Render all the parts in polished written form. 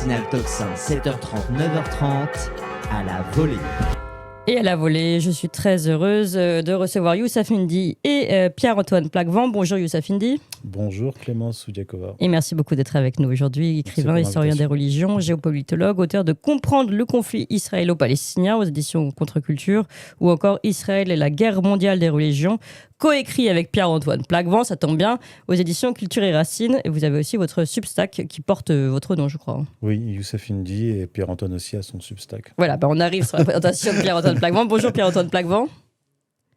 matinale Toxin, 7h30, 9h30, à la volée. Et à la volée, je suis très heureuse de recevoir Youssef Indy et Pierre-Antoine Plaquevent. Bonjour Youssef Indy. Bonjour Clémence Soudiakova. Et merci beaucoup d'être avec nous aujourd'hui. Écrivain, historien des religions, géopolitologue, auteur de Comprendre le conflit israélo-palestinien aux éditions Contre-Culture, ou encore Israël et la guerre mondiale des religions, coécrit avec Pierre-Antoine Plaquevent, ça tombe bien, aux éditions Culture et Racines. Et vous avez aussi votre Substack qui porte votre nom, je crois. Oui, Youssef Indy et Pierre-Antoine aussi a son Substack. Voilà, on arrive sur la présentation de Pierre-Antoine Plaquevent. Bonjour Pierre-Antoine Plaquevent.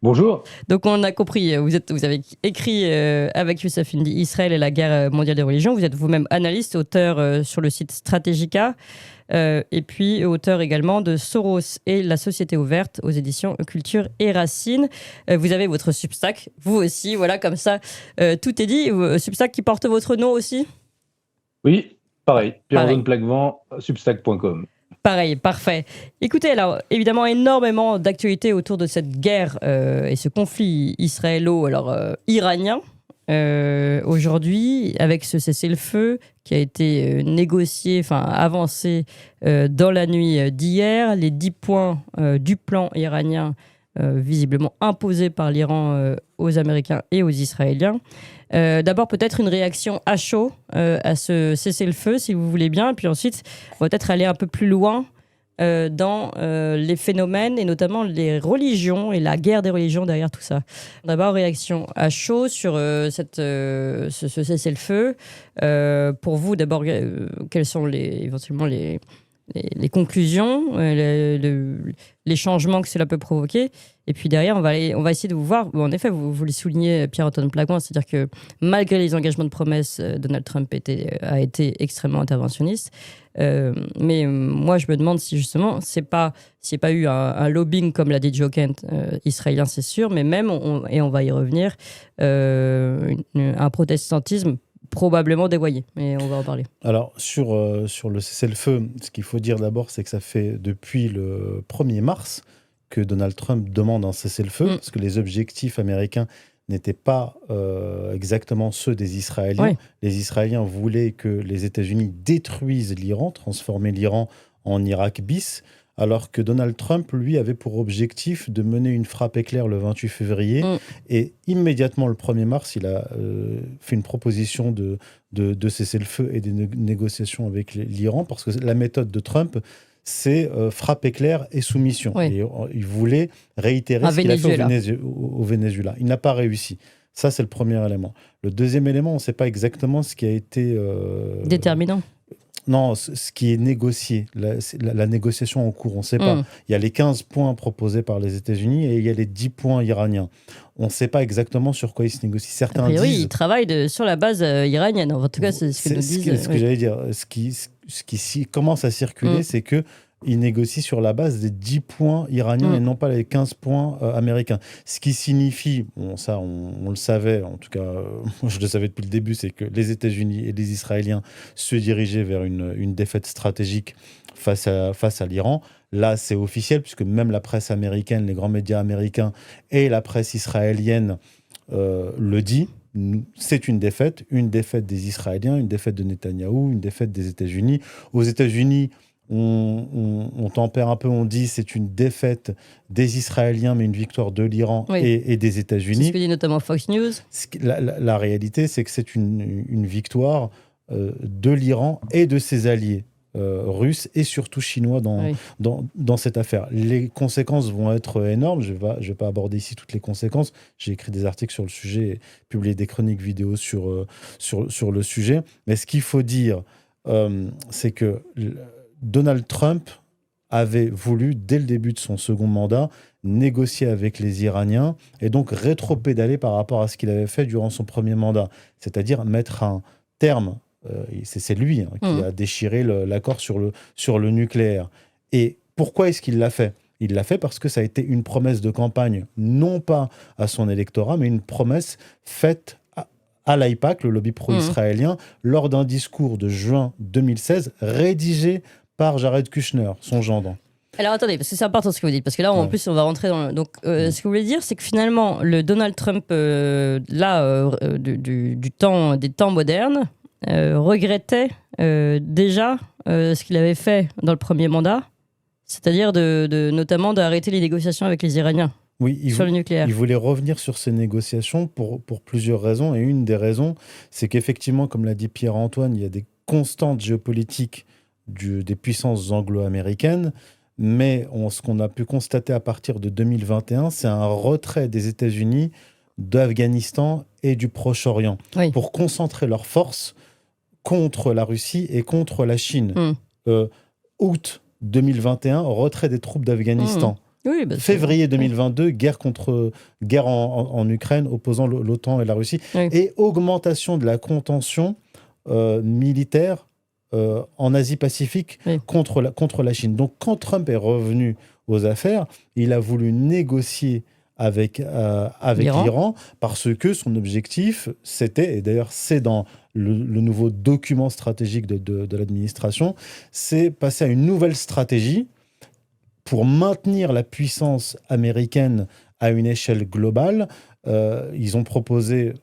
Bonjour. Donc on a compris, vous avez écrit avec Youssef Indy Israël et la guerre mondiale des religions. Vous êtes vous-même analyste, auteur sur le site Strategica, et puis auteur également de Soros et la société ouverte aux éditions Culture et Racines. Vous avez votre Substack, vous aussi, voilà, comme ça, tout est dit. Substack qui porte votre nom aussi ? Oui, pareil. Pierre-Antoine Plaquevent, substack.com. Pareil, parfait. Écoutez, alors, évidemment, énormément d'actualités autour de cette guerre et ce conflit israélo-iranien. Aujourd'hui, avec ce cessez-le-feu qui a été avancé dans la nuit d'hier, les 10 points du plan iranien visiblement imposés par l'Iran aux Américains et aux Israéliens. D'abord, peut-être une réaction à chaud à ce cessez-le-feu, si vous voulez bien. Et puis ensuite, on va peut-être aller un peu plus loin dans les phénomènes et notamment les religions et la guerre des religions derrière tout ça. D'abord, réaction à chaud sur ce cessez-le-feu. Pour vous, d'abord, quelles sont éventuellement les conclusions, les changements que cela peut provoquer. Et puis derrière, on va essayer de vous voir. En effet, vous le soulignez, Pierre-Antoine Plaquevent, c'est-à-dire que malgré les engagements de promesse, Donald Trump a été extrêmement interventionniste. Mais moi, je me demande si justement, s'il n'y a pas eu un lobbying, comme l'a dit Joe Kent, israélien, c'est sûr, mais même, et on va y revenir, un protestantisme probablement dévoyé, mais on va en parler. Alors, sur le cessez-le-feu, ce qu'il faut dire d'abord, c'est que ça fait depuis le 1er mars que Donald Trump demande un cessez-le-feu, parce que les objectifs américains n'étaient pas exactement ceux des Israéliens. Oui. Les Israéliens voulaient que les États-Unis détruisent l'Iran, transformer l'Iran en Irak bis, alors que Donald Trump, lui, avait pour objectif de mener une frappe éclair le 28 février. Et immédiatement, le 1er mars, il a fait une proposition de cessez-le-feu et des négociations avec l'Iran, parce que la méthode de Trump, c'est frappe éclair et soumission. Oui. Et il voulait réitérer ce qu'il a fait au Venezuela. Il n'a pas réussi. Ça, c'est le premier élément. Le deuxième élément, on ne sait pas exactement ce qui a été... déterminant. Non, ce qui est négocié, la négociation en cours, on ne sait pas. Il y a les 15 points proposés par les États-Unis et il y a les 10 points iraniens. On ne sait pas exactement sur quoi ils se négocient. Certains disent... ils travaillent sur la base iranienne. En tout cas, c'est ce que nous disent. Ce que j'allais dire. Ce qui commence à circuler, c'est que ils négocient sur la base des 10 points iraniens et non pas les 15 points américains. Ce qui signifie, ça on le savait, en tout cas je le savais depuis le début, c'est que les États-Unis et les Israéliens se dirigeaient vers une défaite stratégique face à l'Iran. Là, c'est officiel, puisque même la presse américaine, les grands médias américains et la presse israélienne le dit. C'est une défaite des Israéliens, une défaite de Netanyahou, une défaite des États-Unis. Aux États-Unis, on tempère un peu, on dit c'est une défaite des Israéliens, mais une victoire de l'Iran et des États-Unis. C'est ce que dit notamment Fox News. La réalité, c'est que c'est une victoire de l'Iran et de ses alliés russes et surtout chinois dans cette affaire. Les conséquences vont être énormes. Je vais pas aborder ici toutes les conséquences. J'ai écrit des articles sur le sujet et publié des chroniques vidéo sur le sujet. Mais ce qu'il faut dire, c'est que Donald Trump avait voulu, dès le début de son second mandat, négocier avec les Iraniens et donc rétro-pédaler par rapport à ce qu'il avait fait durant son premier mandat. C'est-à-dire mettre un terme, c'est lui qui a déchiré l'accord sur le nucléaire. Et pourquoi est-ce qu'il l'a fait ? Il l'a fait parce que ça a été une promesse de campagne, non pas à son électorat, mais une promesse faite à l'AIPAC, le lobby pro-israélien, lors d'un discours de juin 2016, rédigé par Jared Kushner, son gendre. Alors attendez, parce que c'est important ce que vous dites, parce que là en plus on va rentrer dans... Donc ce que vous voulez dire, c'est que finalement le Donald Trump, des temps modernes, regrettait déjà ce qu'il avait fait dans le premier mandat, c'est-à-dire notamment d'arrêter les négociations avec les Iraniens sur le nucléaire. Il voulait revenir sur ces négociations pour plusieurs raisons. Et une des raisons, c'est qu'effectivement, comme l'a dit Pierre-Antoine, il y a des constantes géopolitiques des puissances anglo-américaines. Mais ce qu'on a pu constater à partir de 2021, c'est un retrait des États-Unis d'Afghanistan et du Proche-Orient pour concentrer leurs forces contre la Russie et contre la Chine. Août 2021, retrait des troupes d'Afghanistan. Oui, Février 2022, guerre en Ukraine opposant l'OTAN et la Russie. Et augmentation de la contention militaire en Asie-Pacifique contre la Chine. Donc quand Trump est revenu aux affaires, il a voulu négocier avec l'Iran parce que son objectif, c'était, et d'ailleurs c'est dans le nouveau document stratégique de l'administration, c'est passer à une nouvelle stratégie pour maintenir la puissance américaine à une échelle globale. Ils ont proposé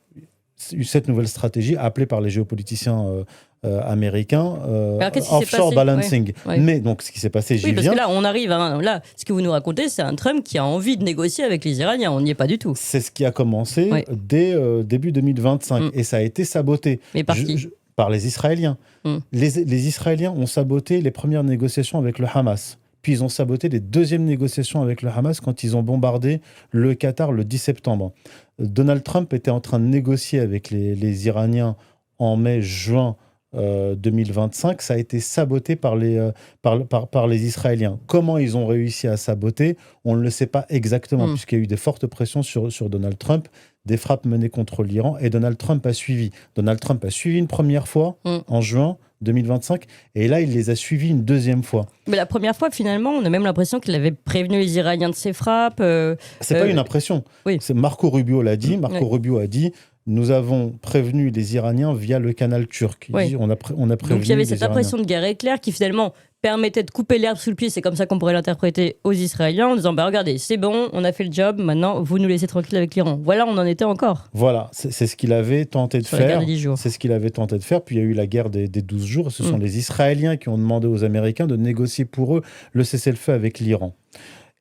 cette nouvelle stratégie appelée par les géopoliticiens américains offshore balancing. Mais donc ce qui s'est passé, parce que là on arrive là, ce que vous nous racontez, c'est un Trump qui a envie de négocier avec les Iraniens. On n'y est pas du tout. C'est ce qui a commencé dès début 2025 et ça a été saboté. Mais par qui ? Par les Israéliens. Les Israéliens ont saboté les premières négociations avec le Hamas. Puis ils ont saboté les deuxièmes négociations avec le Hamas quand ils ont bombardé le Qatar le 10 septembre. Donald Trump était en train de négocier avec les Iraniens en mai-juin 2025. Ça a été saboté par les Israéliens. Comment ils ont réussi à saboter ? On ne le sait pas exactement, puisqu'il y a eu des fortes pressions sur Donald Trump, des frappes menées contre l'Iran, et Donald Trump a suivi. Donald Trump a suivi une première fois en juin 2025, et là, il les a suivis une deuxième fois. Mais la première fois, finalement, on a même l'impression qu'il avait prévenu les Iraniens de ses frappes. C'est pas une impression. C'est Marco Rubio l'a dit. Marco Rubio a dit « Nous avons prévenu les Iraniens via le canal turc. » Il dit, on a prévenu. Donc il y avait cette impression de guerre éclair qui, finalement, permettait de couper l'herbe sous le pied, c'est comme ça qu'on pourrait l'interpréter, aux Israéliens, en disant regardez, c'est bon, on a fait le job, maintenant vous nous laissez tranquille avec l'Iran. Voilà, on en était encore. Voilà, c'est ce qu'il avait tenté de faire. La guerre des 10 jours. C'est ce qu'il avait tenté de faire. Puis il y a eu la guerre des 12 jours. Ce sont les Israéliens qui ont demandé aux Américains de négocier pour eux le cessez-le-feu avec l'Iran.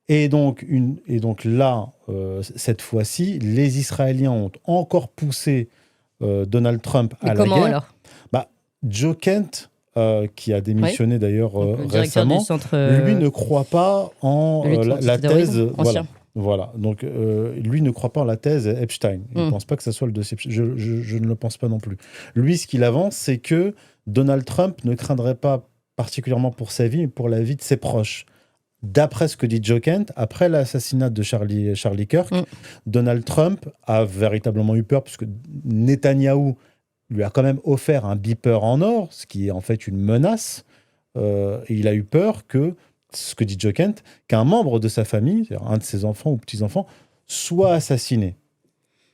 Et donc là, cette fois-ci, les Israéliens ont encore poussé Donald Trump à la guerre. Comment alors ? Joe Kent, qui a démissionné d'ailleurs récemment, lui ne croit pas en la thèse. Voilà. Donc lui ne croit pas en la thèse Epstein. Il ne pense pas que ça soit le dossier. Je ne le pense pas non plus. Lui, ce qu'il avance, c'est que Donald Trump ne craindrait pas particulièrement pour sa vie, mais pour la vie de ses proches. D'après ce que dit Joe Kent, après l'assassinat de Charlie Kirk, Donald Trump a véritablement eu peur, puisque Netanyahou lui a quand même offert un beeper en or, ce qui est en fait une menace. Et il a eu peur que, ce que dit Joe Kent, qu'un membre de sa famille, c'est-à-dire un de ses enfants ou petits-enfants, soit assassiné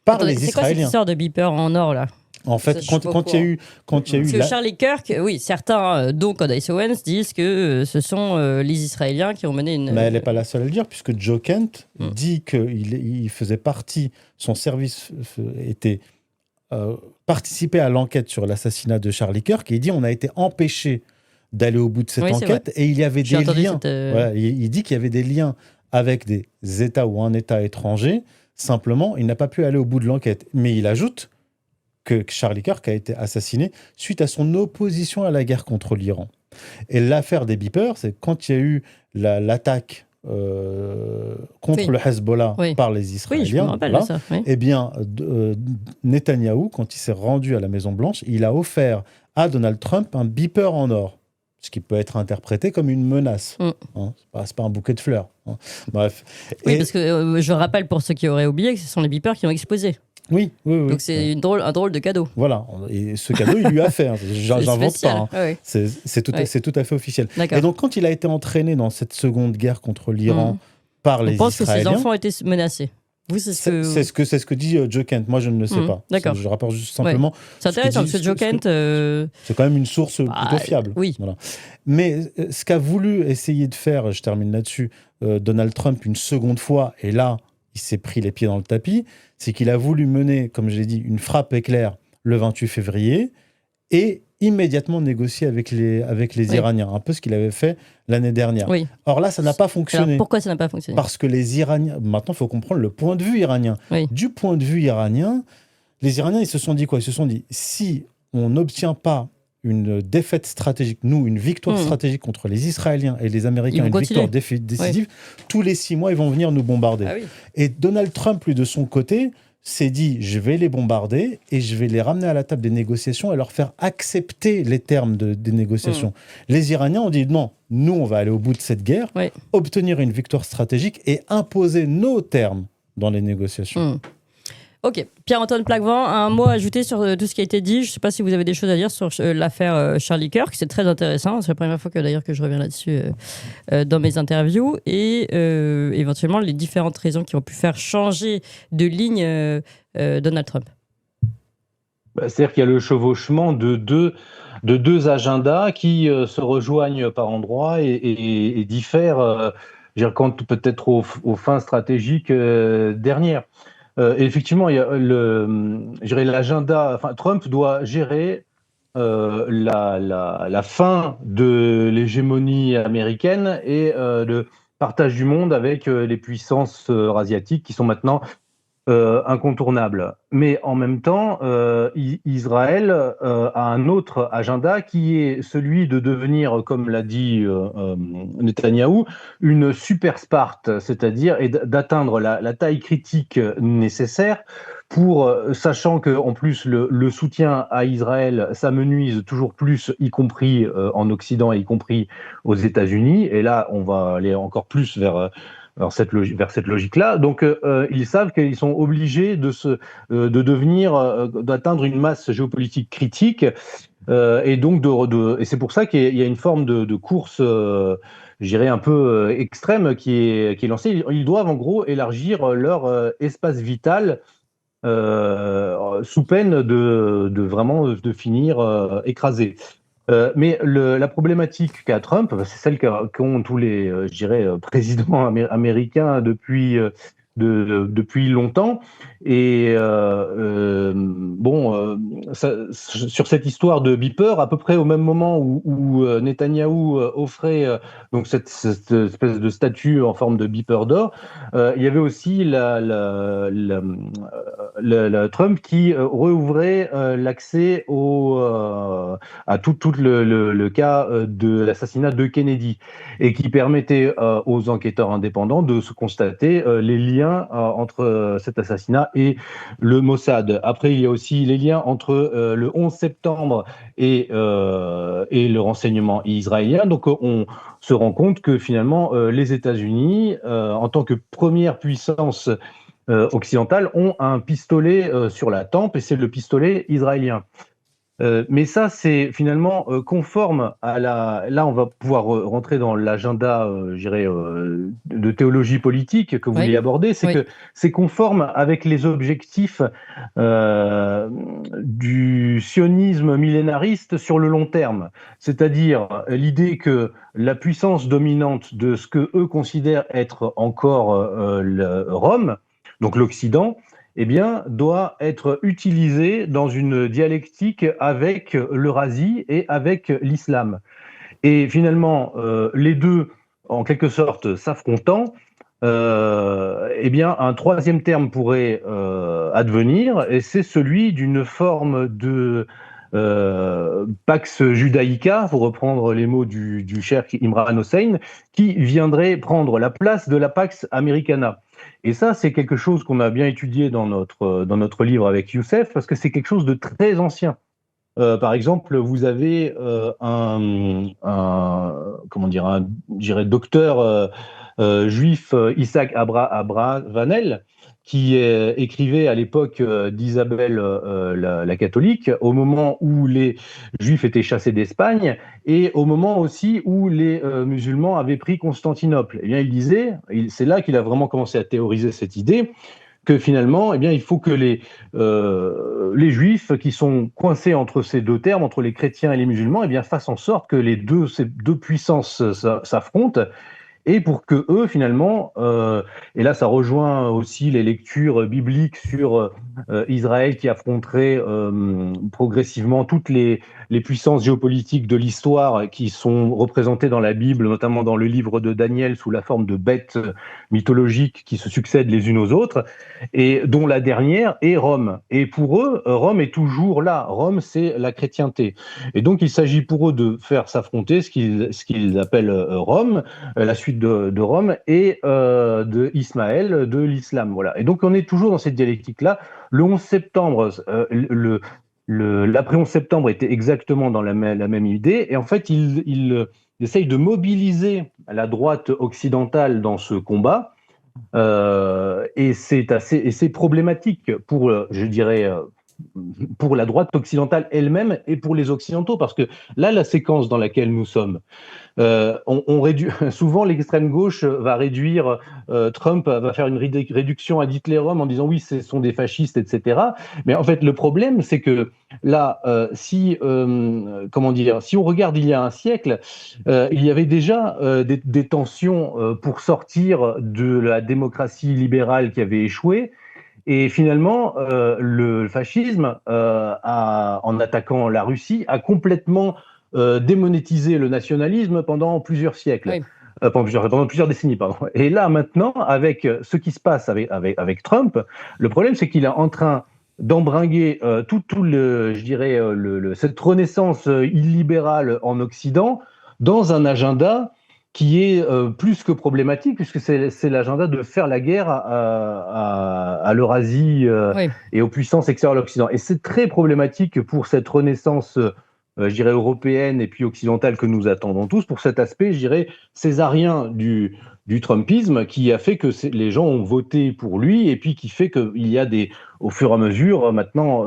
par les Israéliens. C'est quoi cette histoire de beeper en or, là ? En fait, quand il y a eu... Charlie Kirk, oui, certains, dont Candace Owens, disent que ce sont les Israéliens qui ont mené une... Mais elle n'est pas la seule à le dire, puisque Joe Kent dit qu'il faisait partie, son service était... participer à l'enquête sur l'assassinat de Charlie Kirk, et il dit on a été empêché d'aller au bout de cette enquête, et il y avait des liens. Il dit qu'il y avait des liens avec des États ou un État étranger. Simplement, il n'a pas pu aller au bout de l'enquête. Mais il ajoute que Charlie Kirk a été assassiné suite à son opposition à la guerre contre l'Iran. Et l'affaire des beepers, c'est quand il y a eu l'attaque contre le Hezbollah par les Israéliens. Oui, je me rappelle de ça. Eh bien, Netanyahou, quand il s'est rendu à la Maison-Blanche, il a offert à Donald Trump un beeper en or, ce qui peut être interprété comme une menace. C'est pas un bouquet de fleurs. Bref. Oui, parce que je rappelle pour ceux qui auraient oublié que ce sont les beepers qui ont explosé. Oui. Donc c'est un drôle de cadeau. Voilà, et ce cadeau, il lui a fait. J'invente pas. C'est tout à fait officiel. Et donc, quand il a été entraîné dans cette seconde guerre contre l'Iran par les Israéliens... On pense que ses enfants étaient menacés. C'est ce que dit Joe Kent. Moi, je ne le sais pas. D'accord. Je rapporte juste simplement... C'est intéressant, parce que Joe Kent... C'est quand même une source plutôt fiable. Oui. Voilà. Mais ce qu'a voulu essayer de faire, je termine là-dessus, Donald Trump une seconde fois, et là, il s'est pris les pieds dans le tapis, c'est qu'il a voulu mener, comme je l'ai dit, une frappe éclair le 28 février, et immédiatement négocier avec les Oui. Iraniens, un peu ce qu'il avait fait l'année dernière. Oui. Or là, ça n'a pas Alors, fonctionné. pourquoi ça n'a pas fonctionné? Parce que les Iraniens, maintenant, il faut comprendre le point de vue iranien. Oui. Du point de vue iranien, les Iraniens, ils se sont dit quoi? Ils se sont dit, si on n'obtient pas une défaite stratégique, nous, une victoire stratégique contre les Israéliens et les Américains, une victoire décisive, tous les 6 mois, ils vont venir nous bombarder. Ah oui. Et Donald Trump, lui, de son côté, s'est dit, je vais les bombarder et je vais les ramener à la table des négociations et leur faire accepter les termes des négociations. Les Iraniens ont dit, non, nous, on va aller au bout de cette guerre, obtenir une victoire stratégique et imposer nos termes dans les négociations. Ok, Pierre-Antoine Plaquevent, un mot à ajouter sur tout ce qui a été dit. Je ne sais pas si vous avez des choses à dire sur l'affaire Charlie Kirk, c'est très intéressant. C'est la première fois que je reviens là-dessus dans mes interviews. Et éventuellement, les différentes raisons qui ont pu faire changer de ligne Donald Trump. C'est-à-dire qu'il y a le chevauchement de deux agendas qui se rejoignent par endroits et diffèrent, quant peut-être aux fins stratégiques dernières. Et effectivement, il y a l'agenda. Enfin, Trump doit gérer la fin de l'hégémonie américaine et le partage du monde avec les puissances asiatiques qui sont maintenant incontournables. Mais en même temps, Israël a un autre agenda qui est celui de devenir, comme l'a dit Netanyahou, une super Sparte, c'est-à-dire d'atteindre la taille critique nécessaire pour, sachant qu'en plus le soutien à Israël s'amenuise toujours plus, y compris en Occident et y compris aux États-Unis. Et là, on va aller encore plus vers cette logique-là. Donc, ils savent qu'ils sont obligés de d'atteindre une masse géopolitique critique, et donc et c'est pour ça qu'il y a une forme de course, je dirais un peu extrême qui est lancée. Ils doivent en gros élargir leur espace vital sous peine de vraiment de finir écrasés. Mais la problématique qu'a Trump, c'est celle qu'ont tous les, présidents américains depuis longtemps. Et sur cette histoire de beeper, à peu près au même moment où Netanyahou offrait donc cette espèce de statue en forme de beeper d'or, il y avait aussi Trump qui rouvrait l'accès à tout le cas de l'assassinat de Kennedy et qui permettait aux enquêteurs indépendants de se constater les liens entre cet assassinat et le Mossad. Après, il y a aussi les liens entre le 11 septembre et le renseignement israélien. Donc, on se rend compte que finalement, les États-Unis, en tant que première puissance occidentale, ont un pistolet sur la tempe, et c'est le pistolet israélien. Mais ça, c'est finalement conforme à Là, on va pouvoir rentrer dans l'agenda, de théologie politique que vous vouliez aborder. C'est que c'est conforme avec les objectifs du sionisme millénariste sur le long terme. C'est-à-dire l'idée que la puissance dominante de ce que eux considèrent être encore Rome, donc l'Occident, doit être utilisé dans une dialectique avec l'Eurasie et avec l'islam. Et finalement, les deux, en quelque sorte, s'affrontant, un troisième terme pourrait advenir, et c'est celui d'une forme de Pax Judaïca, pour reprendre les mots du cher Imran Hossein, qui viendrait prendre la place de la Pax Americana. Et ça, c'est quelque chose qu'on a bien étudié dans notre livre avec Youssef, parce que c'est quelque chose de très ancien. Par exemple, vous avez un docteur juif, Isaac Abravanel, qui écrivait à l'époque d'Isabelle la catholique, au moment où les juifs étaient chassés d'Espagne et au moment aussi où les musulmans avaient pris Constantinople. Il disait, c'est là qu'il a vraiment commencé à théoriser cette idée, que finalement, il faut que les juifs qui sont coincés entre ces deux termes, entre les chrétiens et les musulmans, fassent en sorte que ces deux puissances s'affrontent, et pour que eux, finalement, et là ça rejoint aussi les lectures bibliques sur Israël qui affronterait progressivement toutes les puissances géopolitiques de l'histoire qui sont représentées dans la Bible, notamment dans le livre de Daniel, sous la forme de bêtes mythologiques qui se succèdent les unes aux autres, et dont la dernière est Rome. Et pour eux, Rome est toujours là. Rome, c'est la chrétienté. Et donc, il s'agit pour eux de faire s'affronter ce qu'ils appellent Rome, la suite de Rome, et de Ismaël, de l'islam. Voilà. Et donc, on est toujours dans cette dialectique-là. Le 11 septembre, l'après 11 septembre était exactement dans la même idée. Et en fait, il essaye de mobiliser la droite occidentale dans ce combat. Et c'est problématique pour, je dirais, pour la droite occidentale elle-même et pour les occidentaux, parce que là, la séquence dans laquelle nous sommes, on réduit souvent l'extrême gauche va réduire Trump va faire une réduction ad Hitlerum en disant oui, ce sont des fascistes, etc. Mais en fait, le problème, c'est que là, si on regarde il y a un siècle, il y avait déjà des tensions pour sortir de la démocratie libérale qui avait échoué. Et finalement, le fascisme, en attaquant la Russie, a complètement démonétisé le nationalisme pendant plusieurs siècles. Oui. Pendant plusieurs décennies, pardon. Et là, maintenant, avec ce qui se passe avec Trump, le problème, c'est qu'il est en train d'embringuer cette renaissance illibérale en Occident dans un agenda qui est plus que problématique, puisque c'est l'agenda de faire la guerre à l'Eurasie Oui. et aux puissances extérieures de l'Occident. Et c'est très problématique pour cette renaissance, je dirais, européenne et puis occidentale que nous attendons tous, pour cet aspect, je dirais, césarien du Trumpisme, qui a fait que les gens ont voté pour lui, et puis qui fait qu'il y a au fur et à mesure, maintenant,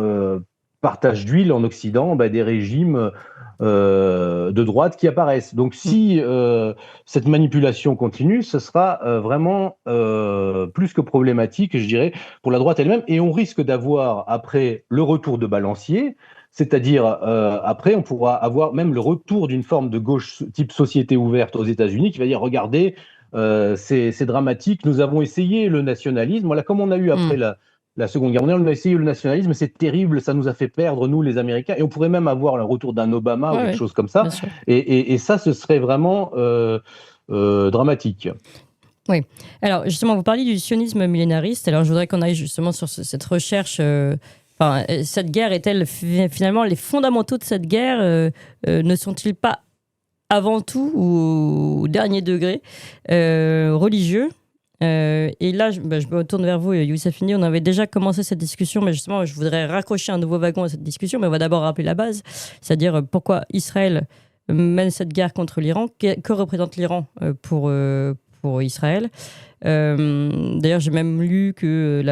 partage d'huile en Occident, des régimes de droite qui apparaissent. Donc si cette manipulation continue, ce sera vraiment plus que problématique, je dirais, pour la droite elle-même. Et on risque d'avoir, après le retour de balancier, c'est-à-dire après, on pourra avoir même le retour d'une forme de gauche type société ouverte aux États-Unis qui va dire, regardez, c'est dramatique, nous avons essayé le nationalisme, voilà, comme on a eu après la Seconde Guerre mondiale, on a essayé le nationalisme, c'est terrible, ça nous a fait perdre, nous, les Américains, et on pourrait même avoir le retour d'un Obama ou quelque chose comme ça, et ça, ce serait vraiment dramatique. Oui. Alors, justement, vous parliez du sionisme millénariste, alors je voudrais qu'on aille justement sur cette recherche... cette guerre est-elle finalement, les fondamentaux de cette guerre ne sont-ils pas avant tout ou au dernier degré religieux? Et là, je me tourne vers vous, Youssef Indy. On avait déjà commencé cette discussion, mais justement, je voudrais raccrocher un nouveau wagon à cette discussion. Mais on va d'abord rappeler la base, c'est-à-dire pourquoi Israël mène cette guerre contre l'Iran. Que représente l'Iran pour Israël? D'ailleurs, j'ai même lu que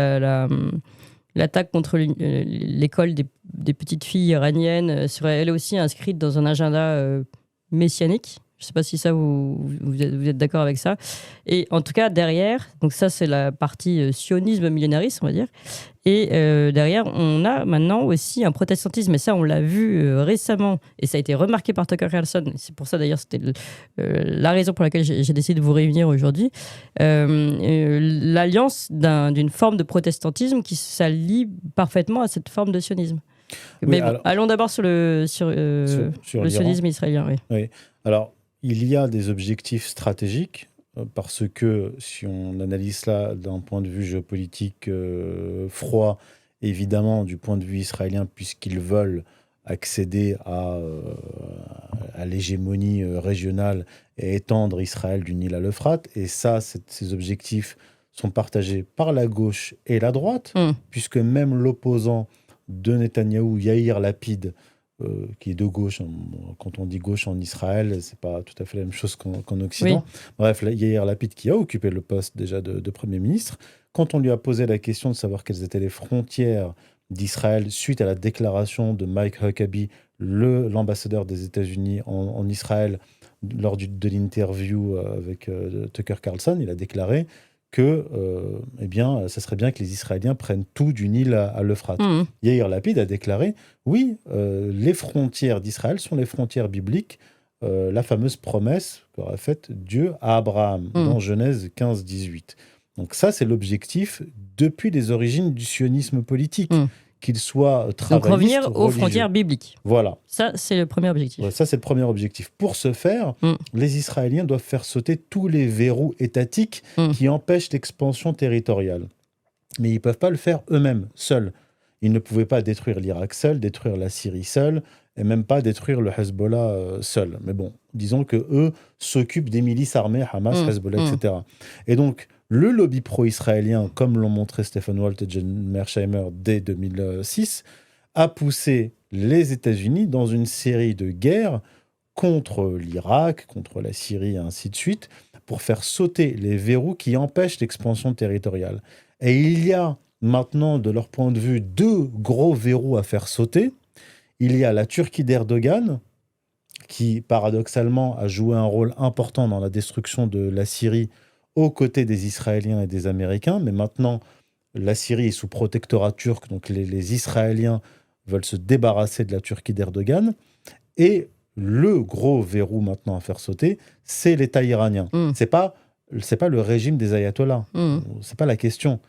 l'attaque contre l'école des petites filles iraniennes serait elle aussi inscrite dans un agenda messianique. Je ne sais pas si ça vous êtes d'accord avec ça. Et en tout cas, derrière, donc ça c'est la partie sionisme millénariste, on va dire. Et derrière, on a maintenant aussi un protestantisme. Et ça, on l'a vu récemment. Et ça a été remarqué par Tucker Carlson. C'est pour ça, d'ailleurs, c'était la raison pour laquelle j'ai décidé de vous réunir aujourd'hui. L'alliance d'une forme de protestantisme qui s'allie parfaitement à cette forme de sionisme. Oui, mais bon, allons d'abord sur le sionisme israélien. Oui. Alors, il y a des objectifs stratégiques, parce que si on analyse cela d'un point de vue géopolitique froid, évidemment du point de vue israélien, puisqu'ils veulent accéder à l'hégémonie régionale et étendre Israël du Nil à l'Euphrate. Et ça, ces objectifs sont partagés par la gauche et la droite, puisque même l'opposant de Netanyahou, Yair Lapid, qui est de gauche. Quand on dit gauche en Israël, c'est pas tout à fait la même chose qu'en Occident. Oui. Bref, Yair Lapid, qui a occupé le poste déjà de Premier ministre, quand on lui a posé la question de savoir quelles étaient les frontières d'Israël suite à la déclaration de Mike Huckabee, l'ambassadeur des États-Unis en Israël, lors de l'interview avec Tucker Carlson, il a déclaré que ça serait bien que les Israéliens prennent tout du Nil à l'Euphrate. Yair Lapid a déclaré, oui, les frontières d'Israël sont les frontières bibliques la fameuse promesse qu'aurait faite Dieu à Abraham dans Genèse 15-18. Donc ça, c'est l'objectif depuis les origines du sionisme politique, qu'il soit travailliste Donc revenir ou aux religieux. frontières bibliques. Voilà. Ça, c'est le premier objectif. Ouais, ça, c'est le premier objectif. Pour ce faire, les Israéliens doivent faire sauter tous les verrous étatiques qui empêchent l'expansion territoriale. Mais ils ne peuvent pas le faire eux-mêmes, seuls. Ils ne pouvaient pas détruire l'Irak seul, détruire la Syrie seule, et même pas détruire le Hezbollah seul. Mais bon, disons que eux s'occupent des milices armées, Hamas, Hezbollah, etc. Et donc, le lobby pro-israélien, comme l'ont montré Stephen Walt et John Mearsheimer dès 2006, a poussé les États-Unis dans une série de guerres contre l'Irak, contre la Syrie, et ainsi de suite, pour faire sauter les verrous qui empêchent l'expansion territoriale. Et il y a maintenant, de leur point de vue, deux gros verrous à faire sauter. Il y a la Turquie d'Erdogan, qui, paradoxalement, a joué un rôle important dans la destruction de la Syrie aux côtés des Israéliens et des Américains. Mais maintenant, la Syrie est sous protectorat turc, donc les Israéliens veulent se débarrasser de la Turquie d'Erdogan. Et le gros verrou maintenant à faire sauter, c'est l'État iranien. C'est pas le régime des ayatollahs. C'est pas la question.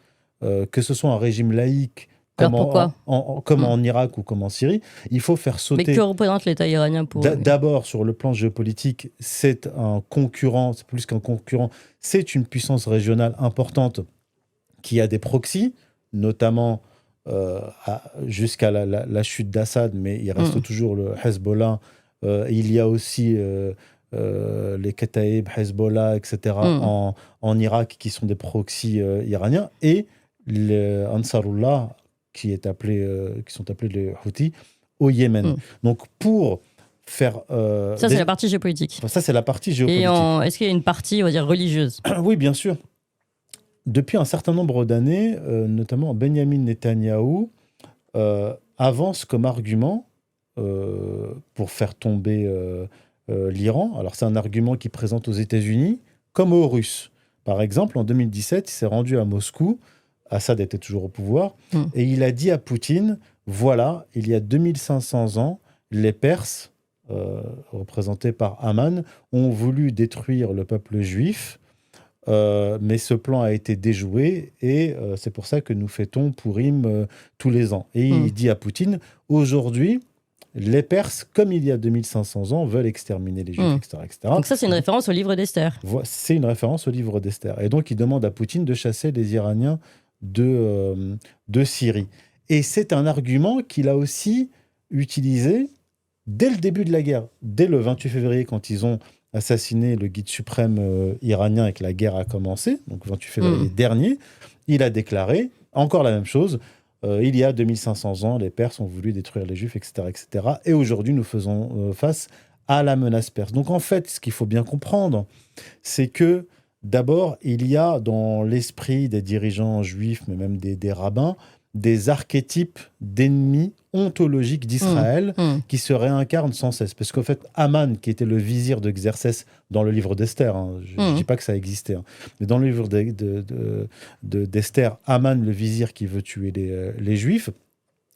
Que ce soit un régime laïque, comme en Irak ou comme en Syrie, il faut faire sauter... Mais que représente l'État iranien pour... D'abord, sur le plan géopolitique, c'est un concurrent, c'est plus qu'un concurrent, c'est une puissance régionale importante qui a des proxys, notamment jusqu'à la chute d'Assad, mais il reste toujours le Hezbollah. Il y a aussi les Kataïb, Hezbollah, etc. en Irak, qui sont des proxys iraniens, et les Ansarullah, qui sont appelés les Houthis, au Yémen. Donc, pour faire... ça, c'est la partie géopolitique. Ça, c'est la partie géopolitique. Et est-ce qu'il y a une partie, on va dire, religieuse? Oui, bien sûr. Depuis un certain nombre d'années, notamment Benjamin Netanyahou avance comme argument pour faire tomber l'Iran. Alors, c'est un argument qu'il présente aux États-Unis comme aux Russes. Par exemple, en 2017, il s'est rendu à Moscou. Assad était toujours au pouvoir. Et il a dit à Poutine, voilà, il y a 2500 ans, les Perses, représentés par Haman, ont voulu détruire le peuple juif, mais ce plan a été déjoué, et c'est pour ça que nous fêtons Pourim tous les ans. Et il dit à Poutine, aujourd'hui, les Perses, comme il y a 2500 ans, veulent exterminer les Juifs, etc., etc. Donc ça, c'est une référence au livre d'Esther. C'est une référence au livre d'Esther. Et donc, il demande à Poutine de chasser les Iraniens de Syrie. Et c'est un argument qu'il a aussi utilisé dès le début de la guerre. Dès le 28 février, quand ils ont assassiné le guide suprême iranien et que la guerre a commencé, donc 28 février dernier, il a déclaré encore la même chose. Il y a 2500 ans, les Perses ont voulu détruire les Juifs, etc., etc. Et aujourd'hui, nous faisons face à la menace perse. Donc en fait, ce qu'il faut bien comprendre, c'est que d'abord, il y a dans l'esprit des dirigeants juifs, mais même des rabbins, des archétypes d'ennemis ontologiques d'Israël qui se réincarnent sans cesse. Parce qu'en fait, Haman, qui était le vizir de Xerxès dans le livre d'Esther, je ne dis pas que ça existait, mais dans le livre d'Esther, Haman, le vizir qui veut tuer les Juifs,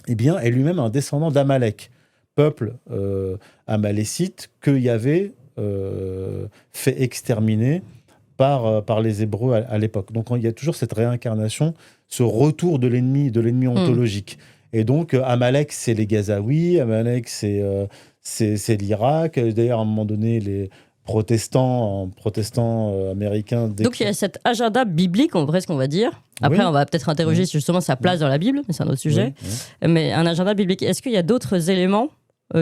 eh bien, est lui-même un descendant d'Amalek, peuple amalécite que Yahvé fait exterminer par les Hébreux à l'époque. Donc il y a toujours cette réincarnation, ce retour de l'ennemi ontologique. Et donc Amalek, c'est les Gazaouis, Amalek, c'est l'Irak. D'ailleurs, à un moment donné, les protestants américains... Donc il y a cet agenda biblique, presque on va dire. Après, on va peut-être interroger justement sa place dans la Bible, mais c'est un autre sujet. Mais un agenda biblique. Est-ce qu'il y a d'autres éléments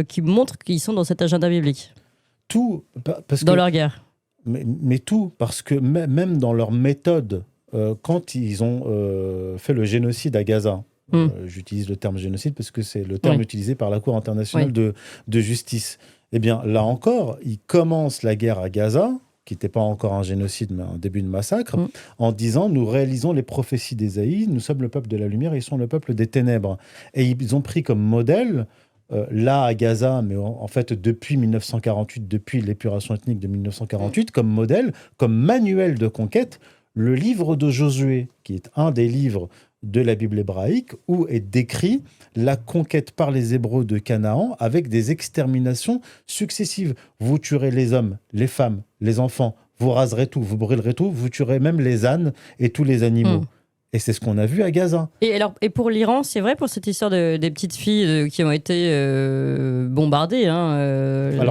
qui montrent qu'ils sont dans cet agenda biblique? Tout. Dans leur guerre. Mais tout, parce que même dans leur méthode, quand ils ont fait le génocide à Gaza, j'utilise le terme génocide parce que c'est le terme utilisé par la Cour internationale de justice, eh bien là encore, ils commencent la guerre à Gaza, qui n'était pas encore un génocide, mais un début de massacre, en disant « Nous réalisons les prophéties d'Ésaïe, nous sommes le peuple de la lumière, ils sont le peuple des ténèbres ». Et ils ont pris comme modèle... là à Gaza, mais en fait depuis 1948, depuis l'épuration ethnique de 1948, comme modèle, comme manuel de conquête, le livre de Josué, qui est un des livres de la Bible hébraïque où est décrit la conquête par les Hébreux de Canaan avec des exterminations successives. Vous tuerez les hommes, les femmes, les enfants, vous raserez tout, vous brûlerez tout, vous tuerez même les ânes et tous les animaux. Et c'est ce qu'on a vu à Gaza. Et pour l'Iran, c'est vrai pour cette histoire des petites filles qui ont été bombardées,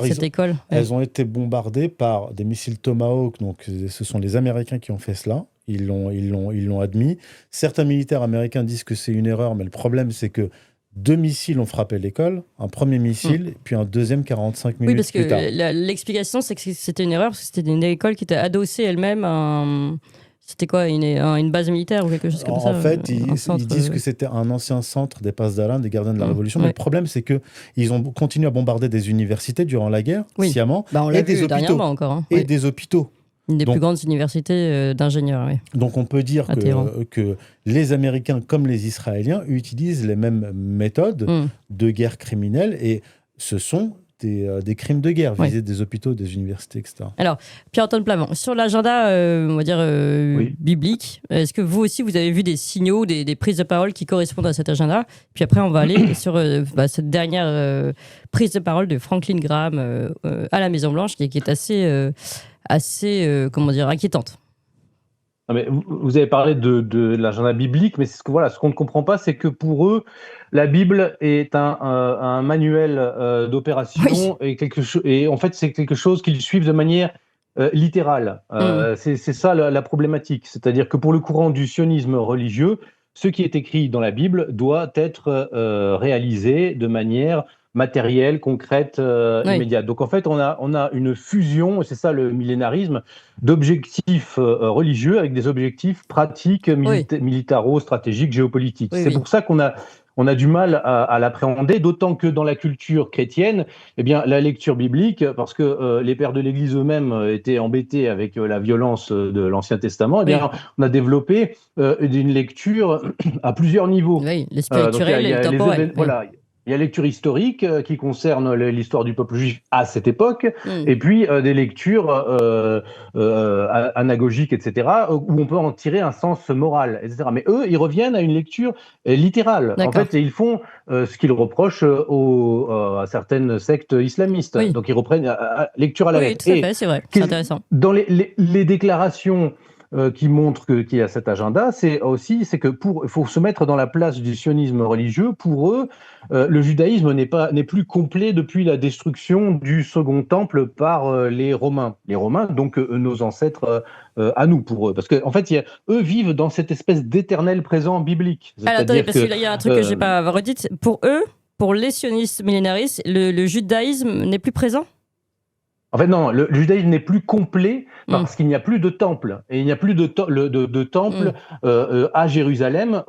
cette école. Elles ont été bombardées par des missiles Tomahawk, donc ce sont les Américains qui ont fait cela. Ils l'ont admis. Certains militaires américains disent que c'est une erreur, mais le problème c'est que 2 missiles ont frappé l'école, un premier missile, puis un deuxième 45 minutes plus tard. Oui, parce que l'explication c'est que c'était une erreur, parce que c'était une école qui était adossée elle-même à un... C'était quoi, une base militaire ou quelque chose comme ça? En fait, ils disent que c'était un ancien centre des passes d'Alain, des gardiens de la Révolution. Mais le problème, c'est qu'ils ont continué à bombarder des universités durant la guerre, sciemment, et des hôpitaux. Encore, et des hôpitaux. Une des plus grandes universités d'ingénieurs. Oui. Donc on peut dire que les Américains, comme les Israéliens, utilisent les mêmes méthodes de guerre criminelle, et ce sont des crimes de guerre, viser des hôpitaux, des universités, etc. Alors, Pierre-Antoine Plamont, sur l'agenda, on va dire, biblique, est-ce que vous aussi, vous avez vu des signaux, des prises de parole qui correspondent à cet agenda? Puis après, on va aller sur cette dernière prise de parole de Franklin Graham à la Maison-Blanche, qui est assez comment dire, inquiétante. Non, mais vous avez parlé de l'agenda biblique, mais ce qu'on ne comprend pas, c'est que pour eux, la Bible est un manuel d'opération et en fait, c'est quelque chose qu'ils suivent de manière littérale. C'est ça la problématique. C'est-à-dire que pour le courant du sionisme religieux, ce qui est écrit dans la Bible doit être réalisé de manière matérielle, concrète, immédiate. Donc en fait, on a une fusion, c'est ça le millénarisme, d'objectifs religieux avec des objectifs pratiques, militaro-stratégiques, géopolitiques. C'est pour ça qu'on a du mal à l'appréhender, d'autant que dans la culture chrétienne, eh bien, la lecture biblique, parce que les pères de l'Église eux-mêmes étaient embêtés avec la violence de l'Ancien Testament, eh bien, on a développé une lecture à plusieurs niveaux. Oui, le spirituel et le temporel. Il y a lecture historique qui concerne l'histoire du peuple juif à cette époque, et puis des lectures anagogiques, etc., où on peut en tirer un sens moral, etc. Mais eux, ils reviennent à une lecture littérale. En fait, et ils font ce qu'ils reprochent à certaines sectes islamistes. Donc, ils reprennent lecture à la lettre. Oui, tout à fait, c'est vrai, c'est intéressant. Dans les déclarations qui montre qu'il y a cet agenda, c'est que il faut se mettre dans la place du sionisme religieux. Pour eux, le judaïsme n'est plus complet depuis la destruction du second temple par les Romains. Les Romains, donc nos ancêtres à nous, pour eux. Parce qu'en fait, eux vivent dans cette espèce d'éternel présent biblique. Alors attendez, parce qu'il y a un truc que je n'ai pas redit. Pour eux, pour les sionistes millénaristes, le judaïsme n'est plus présent? En fait, non, le judaïsme n'est plus complet parce qu'il n'y a plus de temple. Et il n'y a plus de temple à Jérusalem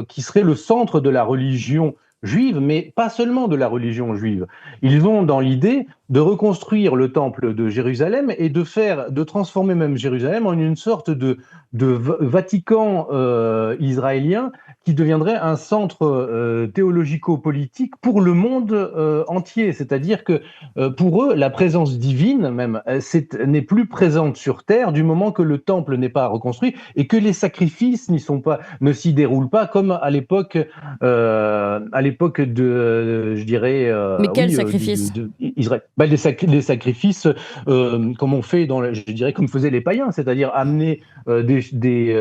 qui serait le centre de la religion juive, mais pas seulement de la religion juive. Ils vont dans l'idée de reconstruire le temple de Jérusalem et de transformer même Jérusalem en une sorte de Vatican israélien qui deviendrait un centre théologico-politique pour le monde entier. C'est-à-dire que pour eux, la présence divine même n'est plus présente sur terre du moment que le temple n'est pas reconstruit et que les sacrifices ne s'y déroulent pas comme à l'époque de, je dirais... Mais quel sacrifice Israël. Les sacrifices, comme on fait je dirais comme faisaient les païens, c'est-à-dire amener des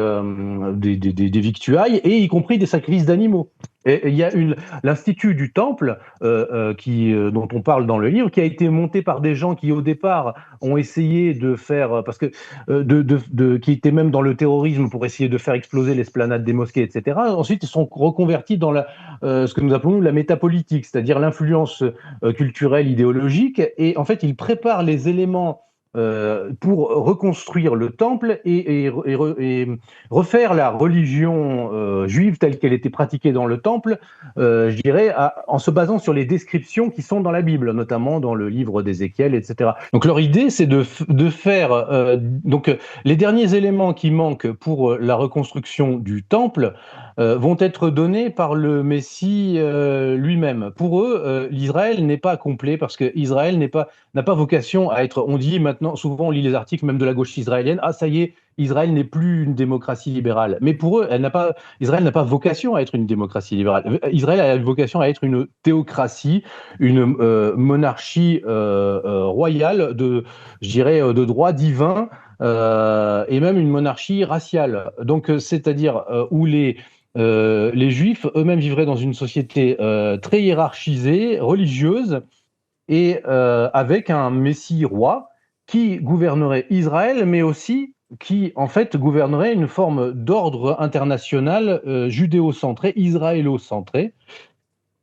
victuailles et y compris des sacrifices d'animaux. Et il y a l'Institut du Temple, dont on parle dans le livre, qui a été monté par des gens qui, au départ, ont essayé de faire, parce que qui étaient même dans le terrorisme pour essayer de faire exploser l'esplanade des mosquées, etc. Ensuite, ils sont reconvertis dans ce que nous appelons la métapolitique, c'est-à-dire l'influence culturelle, idéologique. Et en fait, ils préparent les éléments pour reconstruire le temple et refaire la religion juive telle qu'elle était pratiquée dans le temple, je dirais, en se basant sur les descriptions qui sont dans la Bible, notamment dans le livre d'Ézéchiel, etc. Donc leur idée, c'est de faire... donc les derniers éléments qui manquent pour la reconstruction du temple vont être donnés par le Messie lui-même. Pour eux, l'Israël n'est pas complet parce que Israël n'a pas vocation à être, on dit maintenant maintenant, souvent on lit les articles même de la gauche israélienne, ah ça y est, Israël n'est plus une démocratie libérale. Mais pour eux, Israël n'a pas vocation à être une démocratie libérale. Israël a vocation à être une théocratie, une monarchie royale je dirais, de droit divin, et même une monarchie raciale. Donc, c'est-à-dire où les Juifs eux-mêmes vivraient dans une société très hiérarchisée, religieuse, et avec un Messie roi qui gouvernerait Israël, mais aussi qui, en fait, gouvernerait une forme d'ordre international judéo-centré, israélo-centré.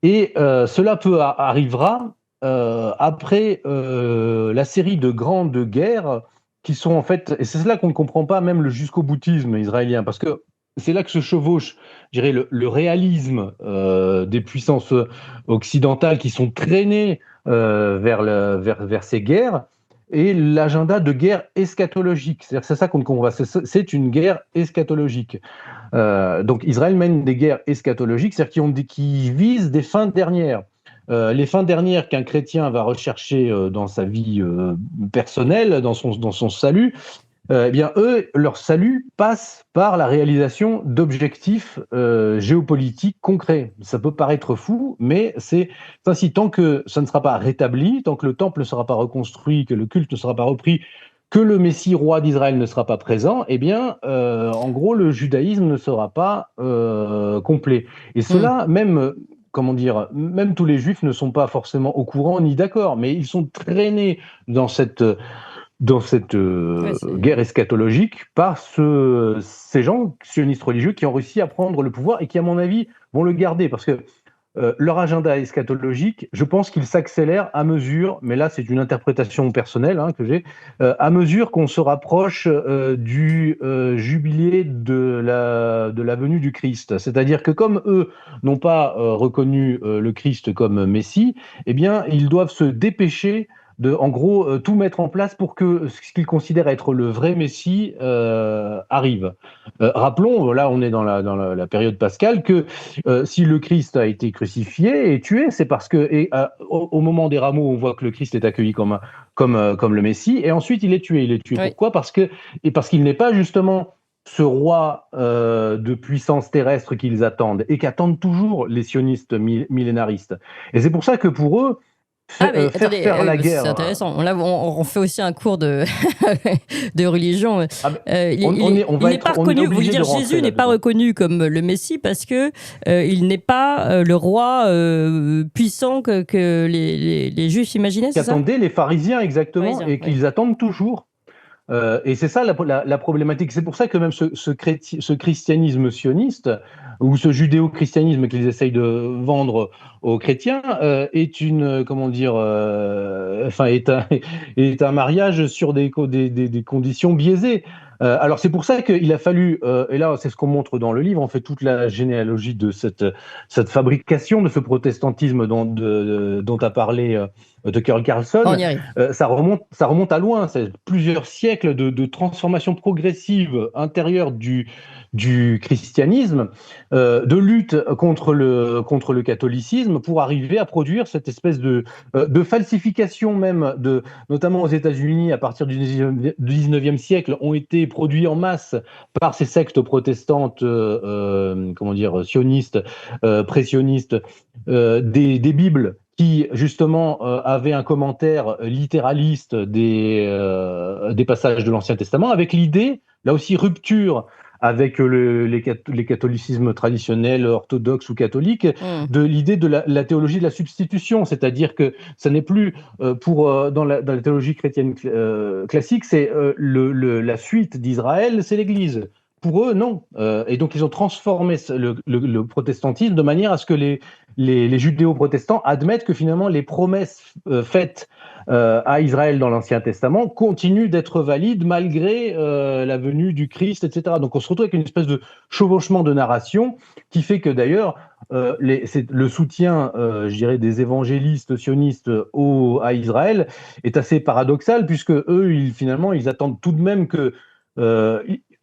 Et cela arrivera après la série de grandes guerres qui sont en fait, et c'est là qu'on ne comprend pas même le jusqu'au-boutisme israélien, parce que c'est là que se chevauche, je dirais, le réalisme des puissances occidentales qui sont traînées vers ces guerres, et l'agenda de guerre eschatologique. C'est ça qu'on ne comprend pas. C'est une guerre eschatologique. Donc Israël mène des guerres eschatologiques, c'est-à-dire qui visent des fins dernières. Les fins dernières qu'un chrétien va rechercher dans sa vie personnelle, dans son salut, eh bien eux, leur salut passe par la réalisation d'objectifs géopolitiques concrets. Ça peut paraître fou, mais c'est ainsi. Tant que ça ne sera pas rétabli, tant que le temple ne sera pas reconstruit, que le culte ne sera pas repris, que le Messie roi d'Israël ne sera pas présent, eh bien, en gros, le judaïsme ne sera pas complet. Et cela, même, comment dire, même tous les juifs ne sont pas forcément au courant ni d'accord, mais ils sont traînés dans cette guerre eschatologique par ces gens sionistes religieux qui ont réussi à prendre le pouvoir et qui, à mon avis, vont le garder. Parce que leur agenda eschatologique, je pense qu'il s'accélère à mesure, mais là c'est une interprétation personnelle que j'ai, à mesure qu'on se rapproche du jubilé de la venue du Christ. C'est-à-dire que comme eux n'ont pas reconnu le Christ comme Messie, eh bien ils doivent se dépêcher de, en gros, tout mettre en place pour que ce qu'ils considèrent être le vrai Messie arrive. Rappelons, là on est dans la période pascale, que si le Christ a été crucifié et tué, c'est parce que au moment des rameaux, on voit que le Christ est accueilli comme le Messie, et ensuite il est tué. Il est tué pourquoi ? Parce qu'il n'est pas justement ce roi de puissance terrestre qu'ils attendent, et qu'attendent toujours les sionistes millénaristes. Et c'est pour ça que pour eux, faire la guerre. C'est intéressant. On fait aussi un cours de, de religion. Jésus n'est pas reconnu comme le Messie parce que il n'est pas le roi puissant que les Juifs imaginaient. Qu'attendaient les pharisiens exactement, et qu'ils attendent toujours. Et c'est ça la problématique. C'est pour ça que même ce christianisme sioniste, ou ce judéo-christianisme qu'ils essayent de vendre aux chrétiens, est un mariage sur des conditions biaisées. Alors c'est pour ça qu'il a fallu, et là c'est ce qu'on montre dans le livre, on fait toute la généalogie de cette fabrication de ce protestantisme dont a parlé Tucker Carlson. On y arrive. Ça remonte à loin, c'est plusieurs siècles de transformation progressive intérieure du christianisme, de lutte contre le catholicisme, pour arriver à produire cette espèce de falsification même, notamment aux États-Unis à partir du 19e siècle, ont été produits en masse par ces sectes protestantes, sionistes, pré-sionistes, des Bibles qui justement avaient un commentaire littéraliste des passages de l'Ancien Testament, avec l'idée, là aussi rupture avec les catholicismes traditionnels, orthodoxes ou catholiques, de l'idée de la théologie de la substitution, c'est-à-dire que ça n'est plus dans la théologie chrétienne classique, c'est la suite d'Israël, c'est l'Église. Pour eux, non. Et donc, ils ont transformé le protestantisme de manière à ce que les judéo-protestants admettent que finalement les promesses faites à Israël dans l'Ancien Testament continuent d'être valides malgré la venue du Christ, etc. Donc, on se retrouve avec une espèce de chevauchement de narration qui fait que d'ailleurs, le soutien, je dirais, des évangélistes sionistes à Israël est assez paradoxal, puisque eux, ils attendent tout de même que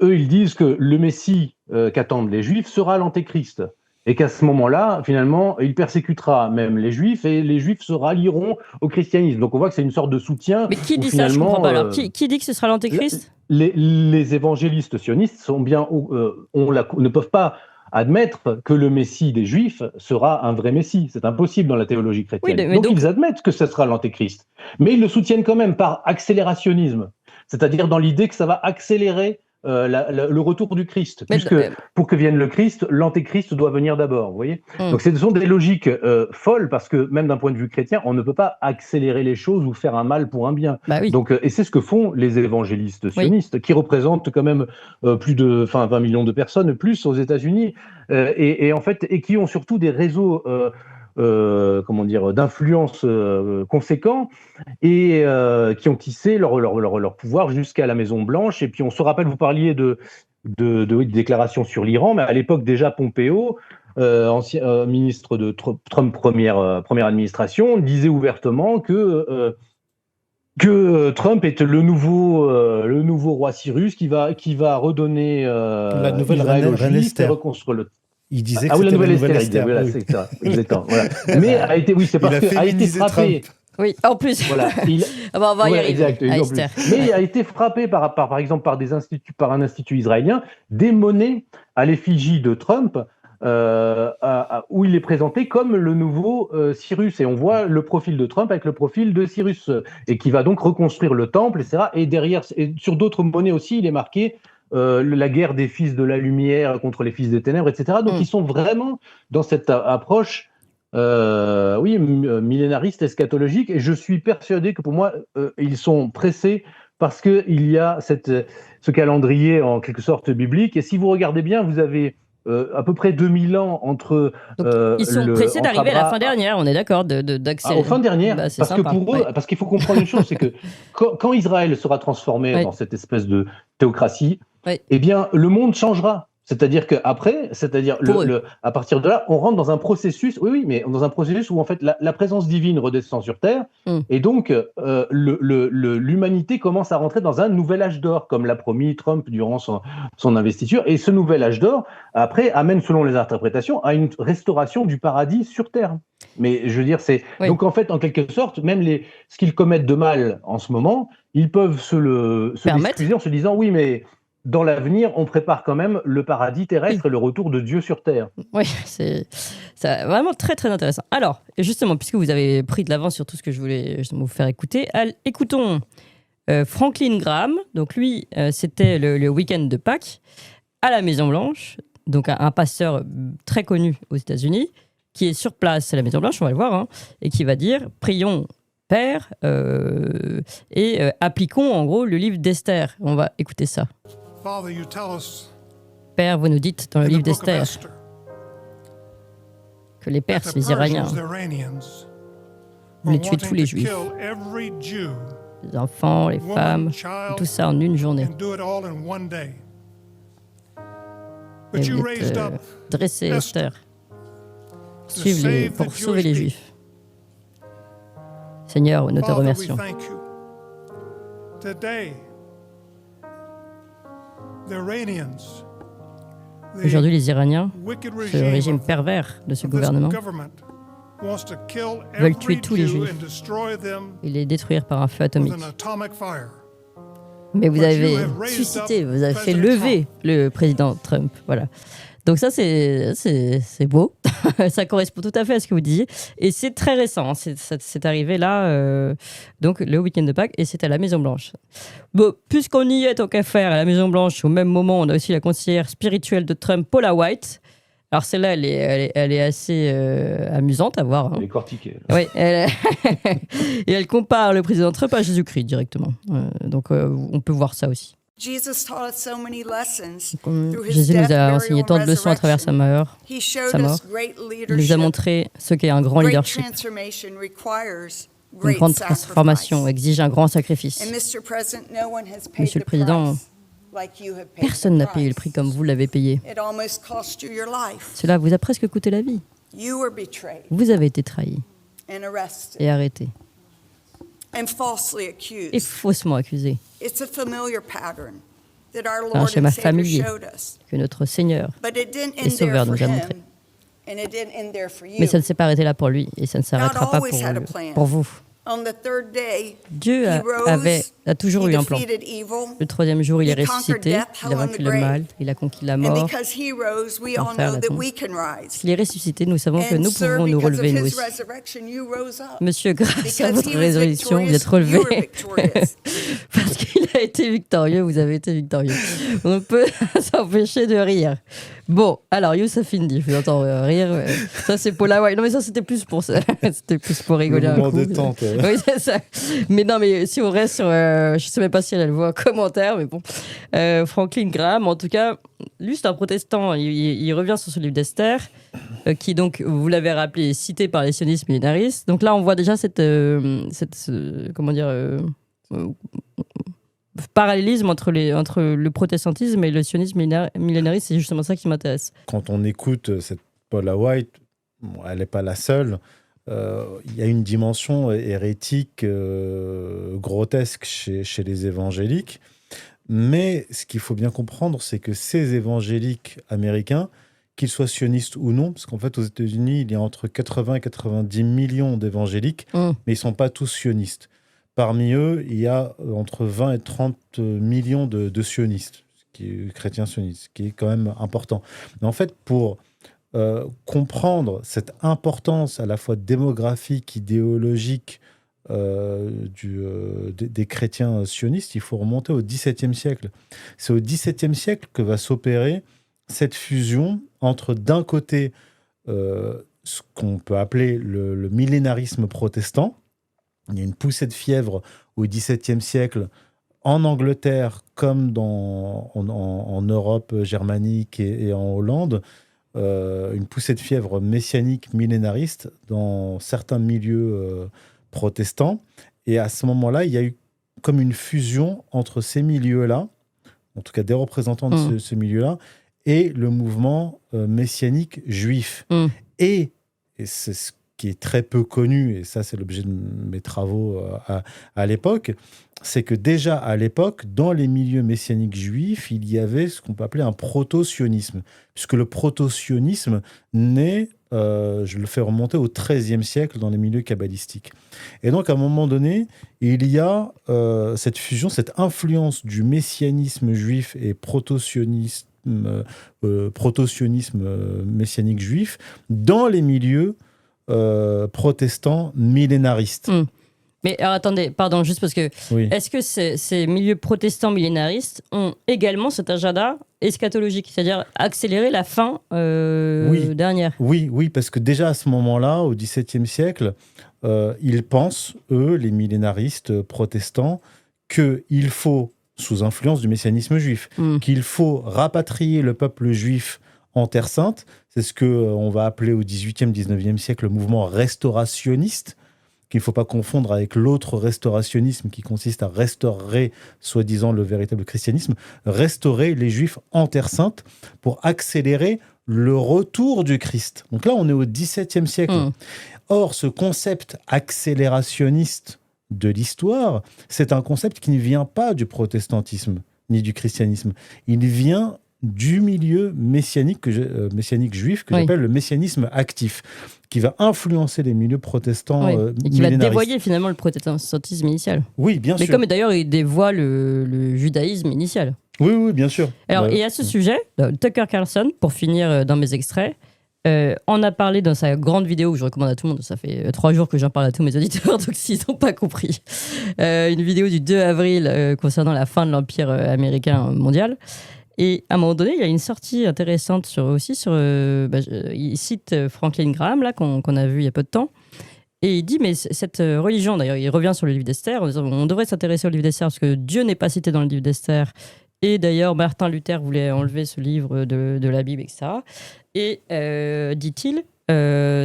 eux, ils disent que le Messie qu'attendent les Juifs sera l'Antéchrist. et qu'à ce moment-là, finalement, il persécutera même les Juifs, et les Juifs se rallieront au christianisme. Donc on voit que c'est une sorte de soutien. Mais qui dit ça? Je comprends pas. Alors, qui dit que ce sera l'antéchrist? Les évangélistes sionistes sont bien, ne peuvent pas admettre que le Messie des Juifs sera un vrai Messie. C'est impossible dans la théologie chrétienne. Oui, donc ils admettent que ce sera l'antéchrist. Mais ils le soutiennent quand même par accélérationnisme. C'est-à-dire dans l'idée que ça va accélérer le retour du Christ. Puisque pour que vienne le Christ, l'antéchrist doit venir d'abord. Vous voyez ? Donc ce sont des logiques folles, parce que même d'un point de vue chrétien, on ne peut pas accélérer les choses ou faire un mal pour un bien. Oui. Donc, et c'est ce que font les évangélistes sionistes, qui représentent quand même plus de 20 millions de personnes, plus aux États-Unis, et en fait, et qui ont surtout des réseaux d'influence conséquents, et qui ont tissé leur pouvoir jusqu'à la Maison Blanche. Et puis on se rappelle, vous parliez de déclarations sur l'Iran, mais à l'époque déjà Pompeo, ancien ministre de Trump première administration, disait ouvertement que Trump est le nouveau roi Cyrus qui va redonner la nouvelle reine Esther, et reconstruire le. Il disait que la c'était nouvelle Esther. Esther. Voilà, c'est ça, exactement. Voilà. Mais c'est parce qu'il a été frappé. Trump. Oui, en plus. Voilà, on va y arriver. Exact, mais il a été frappé par exemple par un institut israélien, des monnaies à l'effigie de Trump, où il est présenté comme le nouveau Cyrus, et on voit le profil de Trump avec le profil de Cyrus, et qui va donc reconstruire le temple, etc. Et derrière, et sur d'autres monnaies aussi, il est marqué la guerre des fils de la lumière contre les fils des ténèbres, etc. Donc ils sont vraiment dans cette approche millénariste, eschatologique, et je suis persuadé que pour moi, ils sont pressés parce qu'il y a ce calendrier en quelque sorte biblique, et si vous regardez bien, vous avez à peu près 2000 ans entre... ils sont pressés d'arriver à la fin dernière, on est d'accord, d'accélérer. Aux fins dernières, parce que pour eux, parce qu'il faut comprendre une chose, c'est que quand Israël sera transformé dans cette espèce de théocratie, eh bien, le monde changera. C'est-à-dire qu'après, à partir de là, on rentre dans un processus, mais dans un processus où en fait la présence divine redescend sur Terre, et donc l'humanité commence à rentrer dans un nouvel âge d'or, comme l'a promis Trump durant son investiture. Et ce nouvel âge d'or, après, amène, selon les interprétations, à une restauration du paradis sur Terre. Mais je veux dire, donc en fait, en quelque sorte, même ce qu'ils commettent de mal en ce moment, ils peuvent se l'excuser en se disant oui, mais dans l'avenir, on prépare quand même le paradis terrestre et le retour de Dieu sur Terre. Oui, c'est vraiment très très intéressant. Alors, justement, puisque vous avez pris de l'avance sur tout ce que je voulais vous faire écouter, écoutons Franklin Graham. Donc lui, c'était le week-end de Pâques à la Maison-Blanche, donc un pasteur très connu aux États-Unis, qui est sur place à la Maison-Blanche, on va le voir, et qui va dire « Prions, Père, et appliquons en gros le livre d'Esther ». On va écouter ça. Père, vous nous dites dans le livre d'Esther que les Perses, les Iraniens, voulaient tuer tous les Juifs, les enfants, les femmes, tout ça en une journée. Et vous êtes dressé, Esther, pour sauver les Juifs. Seigneur, nous te remercions. Aujourd'hui, les Iraniens, ce régime pervers de ce gouvernement, veulent tuer tous les Juifs et les détruire par un feu atomique. Mais vous avez suscité, vous avez fait lever le président Trump. Voilà. Donc ça, c'est beau. Ça correspond tout à fait à ce que vous disiez. Et c'est très récent. C'est arrivé là, donc le week-end de Pâques, et c'était à la Maison-Blanche. Bon, puisqu'on y est, tant qu'à faire, à la Maison-Blanche, au même moment, on a aussi la conseillère spirituelle de Trump, Paula White. Alors celle-là, elle est assez amusante à voir. Elle est cortiquée. Oui, et elle compare le président Trump à Jésus-Christ directement. Donc on peut voir ça aussi. Jésus nous a enseigné tant de leçons à travers sa mort. Il nous a montré ce qu'est un grand leadership. Une grande transformation exige un grand sacrifice. Monsieur le Président, personne n'a payé le prix comme vous l'avez payé. Cela vous a presque coûté la vie. Vous avez été trahi et arrêté. Et faussement accusé. C'est un schéma familier que notre Seigneur et Sauveur nous a montré. Mais ça ne s'est pas arrêté là pour lui et ça ne s'arrêtera pas pour vous. Dieu a toujours eu un plan. Le troisième jour, il est ressuscité, il a vaincu le mal, il a conquis la mort, l'enfer, la tombe. S'il est ressuscité, nous savons que nous pouvons nous relever nous aussi. Monsieur, grâce à votre résurrection, vous êtes relevé. Parce qu'il a été victorieux, vous avez été victorieux. On peut s'empêcher de rire. Bon, alors Youssef Indy, je vous entends rire. Ça, c'est Paula White. Non, mais ça, c'était plus pour ça. C'était plus pour rigoler un coup. Détente. Oui, c'est ça. Mais non, mais si on reste sur... je ne sais même pas si elle le voit en commentaire, mais bon. Franklin Graham, en tout cas, lui, c'est un protestant. Il revient sur ce livre d'Esther, qui, donc, vous l'avez rappelé, est cité par les sionistes millénaristes. Donc là, on voit déjà comment dire... parallélisme entre le protestantisme et le sionisme millénariste, c'est justement ça qui m'intéresse. Quand on écoute cette Paula White, elle n'est pas la seule. Il y a une dimension hérétique grotesque chez les évangéliques. Mais ce qu'il faut bien comprendre, c'est que ces évangéliques américains, qu'ils soient sionistes ou non, parce qu'en fait, aux États-Unis, il y a entre 80 et 90 millions d'évangéliques, mais ils ne sont pas tous sionistes. Parmi eux, il y a entre 20 et 30 millions de sionistes, chrétiens sionistes, ce qui est quand même important. Mais en fait, pour comprendre cette importance à la fois démographique, idéologique des chrétiens sionistes, il faut remonter au XVIIe siècle. C'est au XVIIe siècle que va s'opérer cette fusion entre, d'un côté, ce qu'on peut appeler le millénarisme protestant. Il y a une poussée de fièvre au XVIIe siècle en Angleterre comme en Europe germanique et en Hollande, une poussée de fièvre messianique millénariste dans certains milieux protestants. Et à ce moment-là, il y a eu comme une fusion entre ces milieux-là, en tout cas des représentants de ce milieu-là, et le mouvement messianique juif. Et c'est ce qui est très peu connu, et ça c'est l'objet de mes travaux à l'époque, c'est que déjà à l'époque, dans les milieux messianiques juifs, il y avait ce qu'on peut appeler un proto-sionisme, puisque le proto-sionisme naît, je le fais remonter au XIIIe siècle dans les milieux kabbalistiques. Et donc à un moment donné, il y a cette fusion, cette influence du messianisme juif et proto-sionisme messianique juif dans les milieux protestants millénaristes. Mais alors, attendez, pardon, juste parce que est-ce que ces milieux protestants millénaristes ont également cet agenda eschatologique, c'est-à-dire accélérer la fin dernière? Oui, parce que déjà à ce moment-là, au XVIIe siècle, ils pensent, eux, les millénaristes protestants, qu'il faut, sous influence du messianisme juif, qu'il faut rapatrier le peuple juif en Terre Sainte. C'est ce qu'on va appeler au XVIIIe, XIXe siècle le mouvement restaurationniste, qu'il ne faut pas confondre avec l'autre restaurationnisme qui consiste à restaurer, soi-disant, le véritable christianisme, restaurer les Juifs en Terre Sainte pour accélérer le retour du Christ. Donc là, on est au XVIIe siècle. Or, ce concept accélérationniste de l'histoire, c'est un concept qui ne vient pas du protestantisme ni du christianisme. Il vient du milieu messianique juif que j'appelle le messianisme actif, qui va influencer les milieux protestants et qui va dévoyer finalement le protestantisme initial. Oui, bien sûr. Mais comme d'ailleurs il dévoie le judaïsme initial. Oui, bien sûr. Alors, et à ce sujet, Tucker Carlson, pour finir dans mes extraits, on a parlé dans sa grande vidéo que je recommande à tout le monde, ça fait 3 jours que j'en parle à tous mes auditeurs, donc s'ils n'ont pas compris, une vidéo du 2 avril concernant la fin de l'Empire américain mondial. Et à un moment donné, il y a une sortie intéressante il cite Franklin Graham, là, qu'on a vu il y a peu de temps, et il dit, mais cette religion, d'ailleurs, il revient sur le livre d'Esther, en disant, on devrait s'intéresser au livre d'Esther, parce que Dieu n'est pas cité dans le livre d'Esther, et d'ailleurs, Martin Luther voulait enlever ce livre de la Bible, etc. Et, dit-il,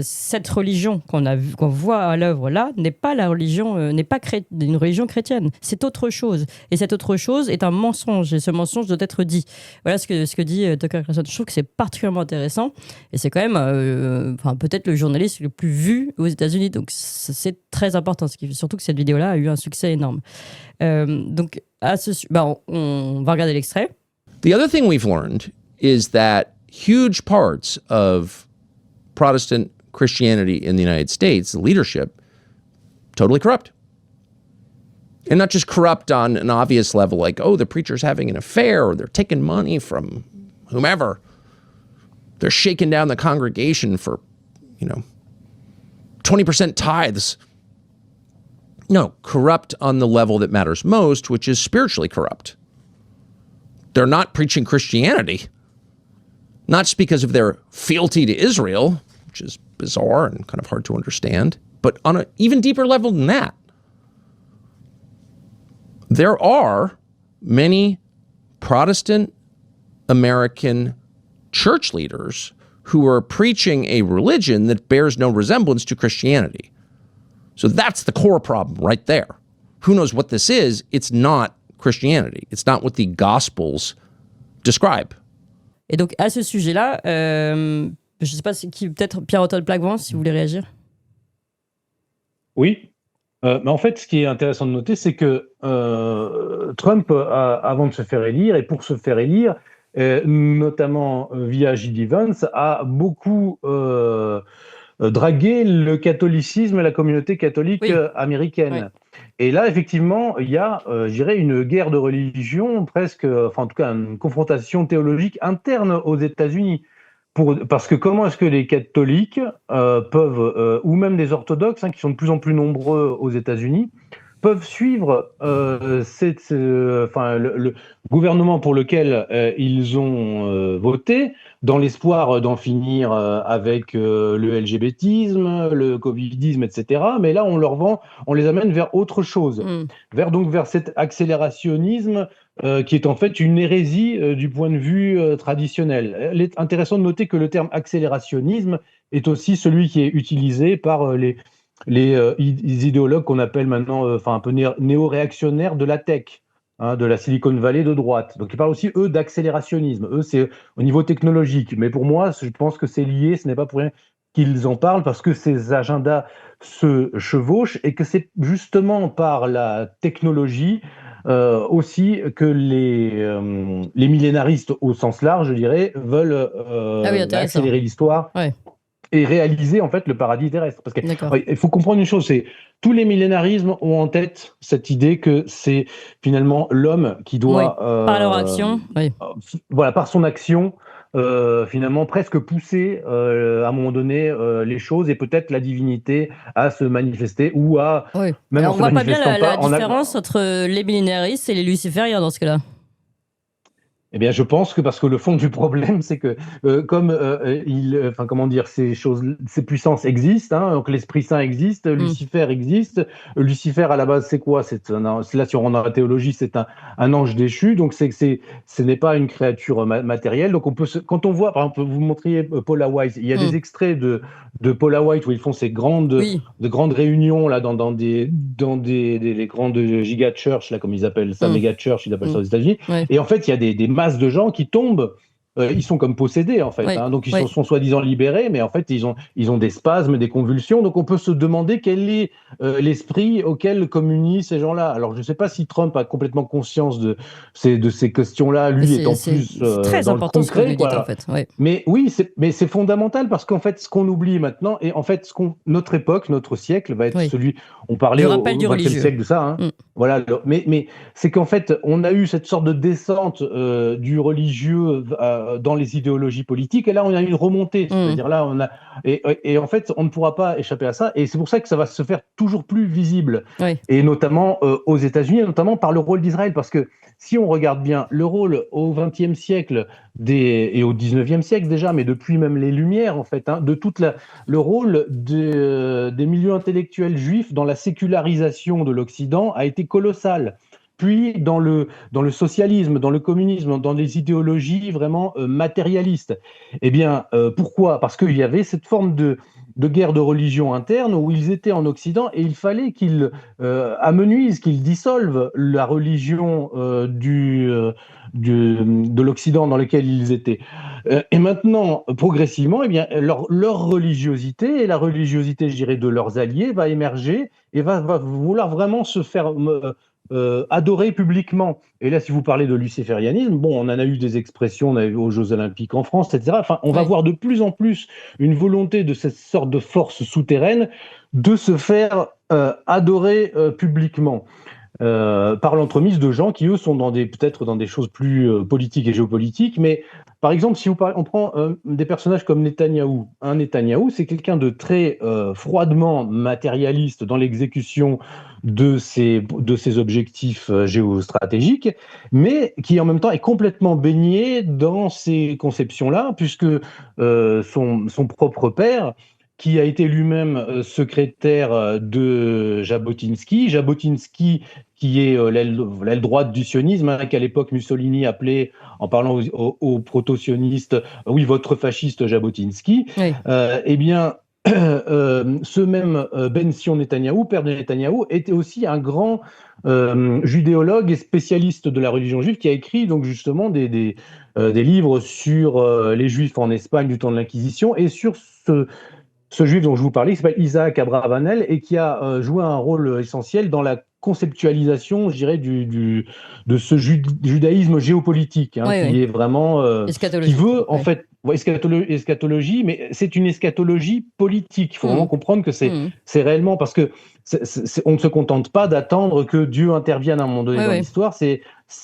cette religion qu'on voit à l'œuvre là n'est pas la religion, n'est pas une religion chrétienne. C'est autre chose. Et cette autre chose est un mensonge. Et ce mensonge doit être dit. Voilà ce que dit Tucker Carlson. Je trouve que c'est particulièrement intéressant. Et c'est quand même, peut-être le journaliste le plus vu aux États-Unis. Donc c'est très important. Surtout que cette vidéo-là a eu un succès énorme. Donc on va regarder l'extrait. The other thing we've learned is that huge parts of Protestant Christianity in the United States, the leadership, totally corrupt. And not just corrupt on an obvious level, like, oh, the preacher's having an affair, or they're taking money from whomever. They're shaking down the congregation for, 20% tithes. No, corrupt on the level that matters most, which is spiritually corrupt. They're not preaching Christianity, not just because of their fealty to Israel, which is bizarre and kind of hard to understand, but on an even deeper level than that. There are many Protestant American church leaders who are preaching a religion that bears no resemblance to Christianity. So that's the core problem right there. Who knows what this is? It's not Christianity. It's not what the Gospels describe. Et donc, à ce sujet-là, je ne sais pas, peut-être Pierre-Antoine Plaquevent, si vous voulez réagir. Oui. Mais en fait, ce qui est intéressant de noter, c'est que Trump, avant de se faire élire, et pour se faire élire, notamment via J.D. Vance, a beaucoup dragué le catholicisme et la communauté catholique américaine. Oui. Et là, effectivement, il y a, je dirais, une guerre de religion, presque, enfin en tout cas une confrontation théologique interne aux États-Unis. Parce que comment est-ce que les catholiques peuvent, ou même des orthodoxes, qui sont de plus en plus nombreux aux États-Unis, peuvent suivre le gouvernement pour lequel ils ont voté, dans l'espoir d'en finir avec le LGBTisme, le covidisme, etc. Mais là, on les amène vers autre chose, vers cet accélérationnisme qui est en fait une hérésie du point de vue traditionnel. Il est intéressant de noter que le terme accélérationnisme est aussi celui qui est utilisé par les idéologues qu'on appelle maintenant un peu néo-réactionnaires de la tech, de la Silicon Valley de droite. Donc ils parlent aussi, eux, d'accélérationnisme. Eux, c'est au niveau technologique. Mais pour moi, je pense que c'est lié, ce n'est pas pour rien qu'ils en parlent, parce que ces agendas se chevauchent et que c'est justement par la technologie aussi que les millénaristes au sens large, je dirais, veulent accélérer l'histoire. Ouais. Et réaliser en fait le paradis terrestre. Parce qu'il faut comprendre une chose, c'est tous les millénarismes ont en tête cette idée que c'est finalement l'homme qui doit, par leur action, par son action, finalement presque pousser à un moment donné les choses et peut-être la divinité à se manifester ou à même on voit pas bien la différence entre les millénaristes et les lucifériens dans ce cas-là. Eh bien, je pense que parce que le fond du problème, c'est que comme ces puissances existent, donc l'Esprit Saint existe, Lucifer existe. Lucifer à la base, c'est quoi ? Là, si on rentre dans la théologie, c'est un ange déchu. Donc ce n'est pas une créature matérielle. Donc quand on voit, par exemple, vous montriez Paula White, il y a des extraits de Paula White où ils font ces grandes réunions là dans des grandes giga church là comme ils appellent ça, méga church, ils appellent ça aux États-Unis. Et en fait, il y a des masses de gens qui tombent, ils sont comme possédés en fait, donc ils sont soi-disant libérés, mais en fait ils ont des spasmes, des convulsions, donc on peut se demander quel est l'esprit auquel communient ces gens-là. Alors je ne sais pas si Trump a complètement conscience de ces questions-là, lui étant plus très dans important le concret, ce que vous dites, en fait. Mais oui, c'est fondamental parce qu'en fait ce qu'on oublie maintenant, et en fait notre époque, notre siècle va être celui, on parlait au XXe siècle de ça, voilà, mais c'est qu'en fait on a eu cette sorte de descente du religieux dans les idéologies politiques, et là on a une remontée, c'est-à-dire là on a et en fait on ne pourra pas échapper à ça, et c'est pour ça que ça va se faire toujours plus visible, et notamment aux États-Unis, notamment par le rôle d'Israël, parce que si on regarde bien le rôle au XXe siècle et au XIXe siècle déjà, mais depuis même les Lumières en fait, de toute le rôle des milieux intellectuels juifs dans la sécularisation de l'Occident a été colossal. Puis dans le socialisme, dans le communisme, dans les idéologies vraiment matérialistes. Eh bien, pourquoi ? Parce qu'il y avait cette forme de guerre de religion interne où ils étaient en Occident et il fallait qu'ils amenuisent, qu'ils dissolvent la religion de l'Occident dans lequel ils étaient. Et maintenant, progressivement, eh bien, leur religiosité et la religiosité, je dirais, de leurs alliés va émerger et va vouloir vraiment se faire adoré publiquement. Et là, si vous parlez de luciférianisme, bon, on en a eu des expressions, on a eu aux Jeux Olympiques en France, etc. Enfin, on va voir de plus en plus une volonté de cette sorte de force souterraine de se faire adorer publiquement. Par l'entremise de gens qui, eux, sont peut-être dans des choses plus politiques et géopolitiques. Mais par exemple, si on prend des personnages comme Netanyahou. Netanyahou, c'est quelqu'un de très froidement matérialiste dans l'exécution de ses objectifs géostratégiques, mais qui en même temps est complètement baigné dans ces conceptions-là, puisque son propre père, qui a été lui-même secrétaire de Jabotinsky, qui est l'aile droite du sionisme, qu'à l'époque Mussolini appelait, en parlant aux proto-sionistes, oui, votre fasciste Jabotinsky. Oui. Eh bien, ce même Ben-Sion Netanyahou, père de Netanyahou, était aussi un grand judéologue et spécialiste de la religion juive, qui a écrit donc justement des livres sur les Juifs en Espagne du temps de l'Inquisition, et sur ce juif dont je vous parlais, qui s'appelle Isaac Abravanel, et qui a joué un rôle essentiel dans la conceptualisation, je dirais, de ce judaïsme géopolitique, qui est vraiment qui veut en fait eschatologie, mais c'est une eschatologie politique. Il faut vraiment comprendre que c'est réellement, parce que on ne se contente pas d'attendre que Dieu intervienne à un moment donné dans l'histoire. C'est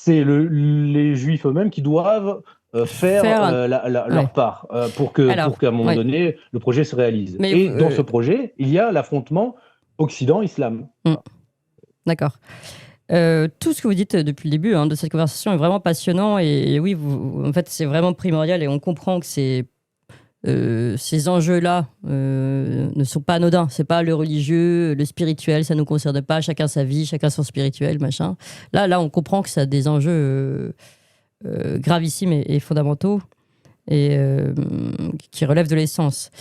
les Juifs eux-mêmes qui doivent faire leur part pour qu'à un moment donné, le projet se réalise. Et dans ce projet, il y a l'affrontement Occident-Islam. D'accord. Tout ce que vous dites depuis le début de cette conversation est vraiment passionnant, et oui, en fait, c'est vraiment primordial, et on comprend que ces enjeux-là ne sont pas anodins. C'est pas le religieux, le spirituel, ça nous concerne pas. Chacun sa vie, chacun son spirituel, machin. Là, on comprend que ça a des enjeux gravissimes et fondamentaux, et qui relèvent de l'essence.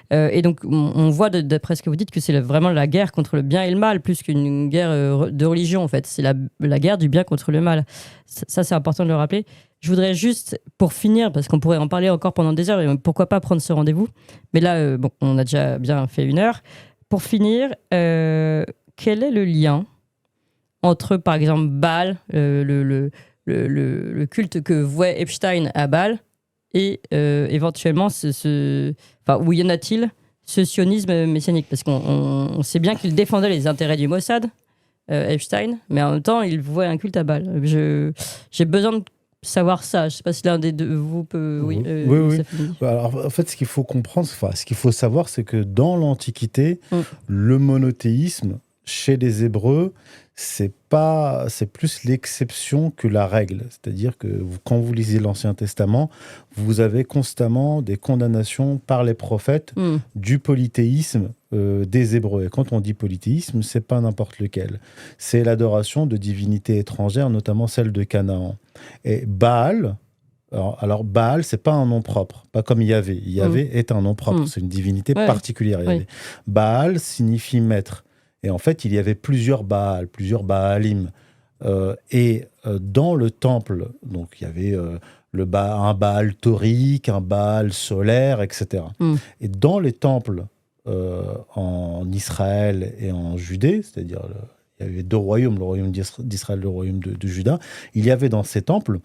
Et donc, on voit, d'après ce que vous dites, que c'est vraiment la guerre contre le bien et le mal, plus qu'une guerre de religion, en fait. C'est la guerre du bien contre le mal. Ça, c'est important de le rappeler. Je voudrais juste, pour finir, parce qu'on pourrait en parler encore pendant des heures, et pourquoi pas prendre ce rendez-vous, mais là, on a déjà bien fait 1 heure. Pour finir, quel est le lien entre, par exemple, Baal, le culte que vouait Epstein à Baal, et éventuellement, où y en a-t-il ce sionisme messianique? Parce qu'on sait bien qu'il défendait les intérêts du Mossad, Epstein, mais en même temps, il vouait un culte à Baal. J'ai besoin de savoir ça. Je ne sais pas si l'un des deux vous peut... Oui. Alors, en fait, ce qu'il faut comprendre, ce qu'il faut savoir, c'est que dans l'Antiquité, le monothéisme, chez les Hébreux, c'est plus l'exception que la règle. C'est-à-dire que quand vous lisez l'Ancien Testament, vous avez constamment des condamnations par les prophètes du polythéisme des Hébreux. Et quand on dit polythéisme, c'est pas n'importe lequel. C'est l'adoration de divinités étrangères, notamment celle de Canaan. Et Baal, alors Baal, c'est pas un nom propre, pas comme Yahvé. Yahvé est un nom propre, c'est une divinité particulière. Baal signifie maître. Et en fait, il y avait plusieurs Baals, plusieurs Baalim. Dans le temple, donc il y avait un Baal taurique, un Baal solaire, etc. Et dans les temples en Israël et en Judée, c'est-à-dire il y avait 2 royaumes, le royaume d'Israël et le royaume de Juda, il y avait dans ces temples,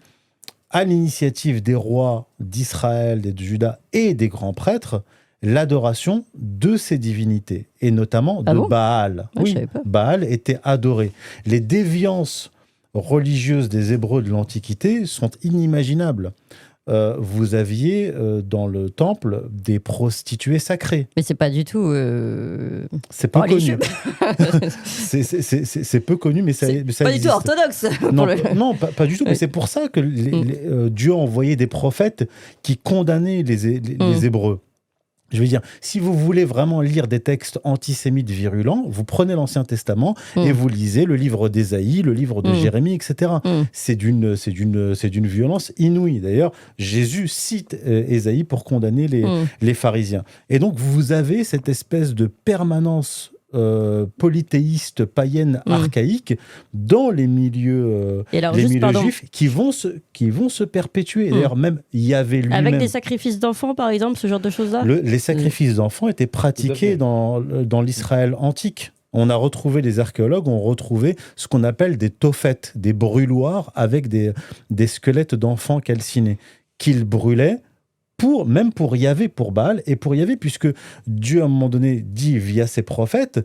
à l'initiative des rois d'Israël et de Juda et des grands prêtres, l'adoration de ces divinités, et notamment de Baal. Oui, Baal était adoré. Les déviances religieuses des Hébreux de l'Antiquité sont inimaginables. Vous aviez dans le temple des prostituées sacrées. Mais c'est pas du tout... C'est peu connu. c'est peu connu, mais ça existe. Pas du tout orthodoxe. Non, pas du tout. Mais c'est pour ça que Dieu a envoyé des prophètes qui condamnaient les Hébreux. Je veux dire, si vous voulez vraiment lire des textes antisémites virulents, vous prenez l'Ancien Testament et vous lisez le livre d'Ésaïe, le livre de Jérémie, etc. C'est d'une violence inouïe. D'ailleurs, Jésus cite Ésaïe pour condamner les pharisiens. Et donc, vous avez cette espèce de permanence polythéiste, païenne, archaïque dans les milieux, juifs qui vont se perpétuer. D'ailleurs, même Yahvé lui-même... Avec des sacrifices d'enfants, par exemple, ce genre de choses-là. Les sacrifices d'enfants étaient pratiqués dans l'Israël antique. Les archéologues ont retrouvé ce qu'on appelle des tophètes, des brûloirs avec des squelettes d'enfants calcinés qu'ils brûlaient même pour Yahvé, pour Baal et pour Yahvé, puisque Dieu à un moment donné dit via ses prophètes,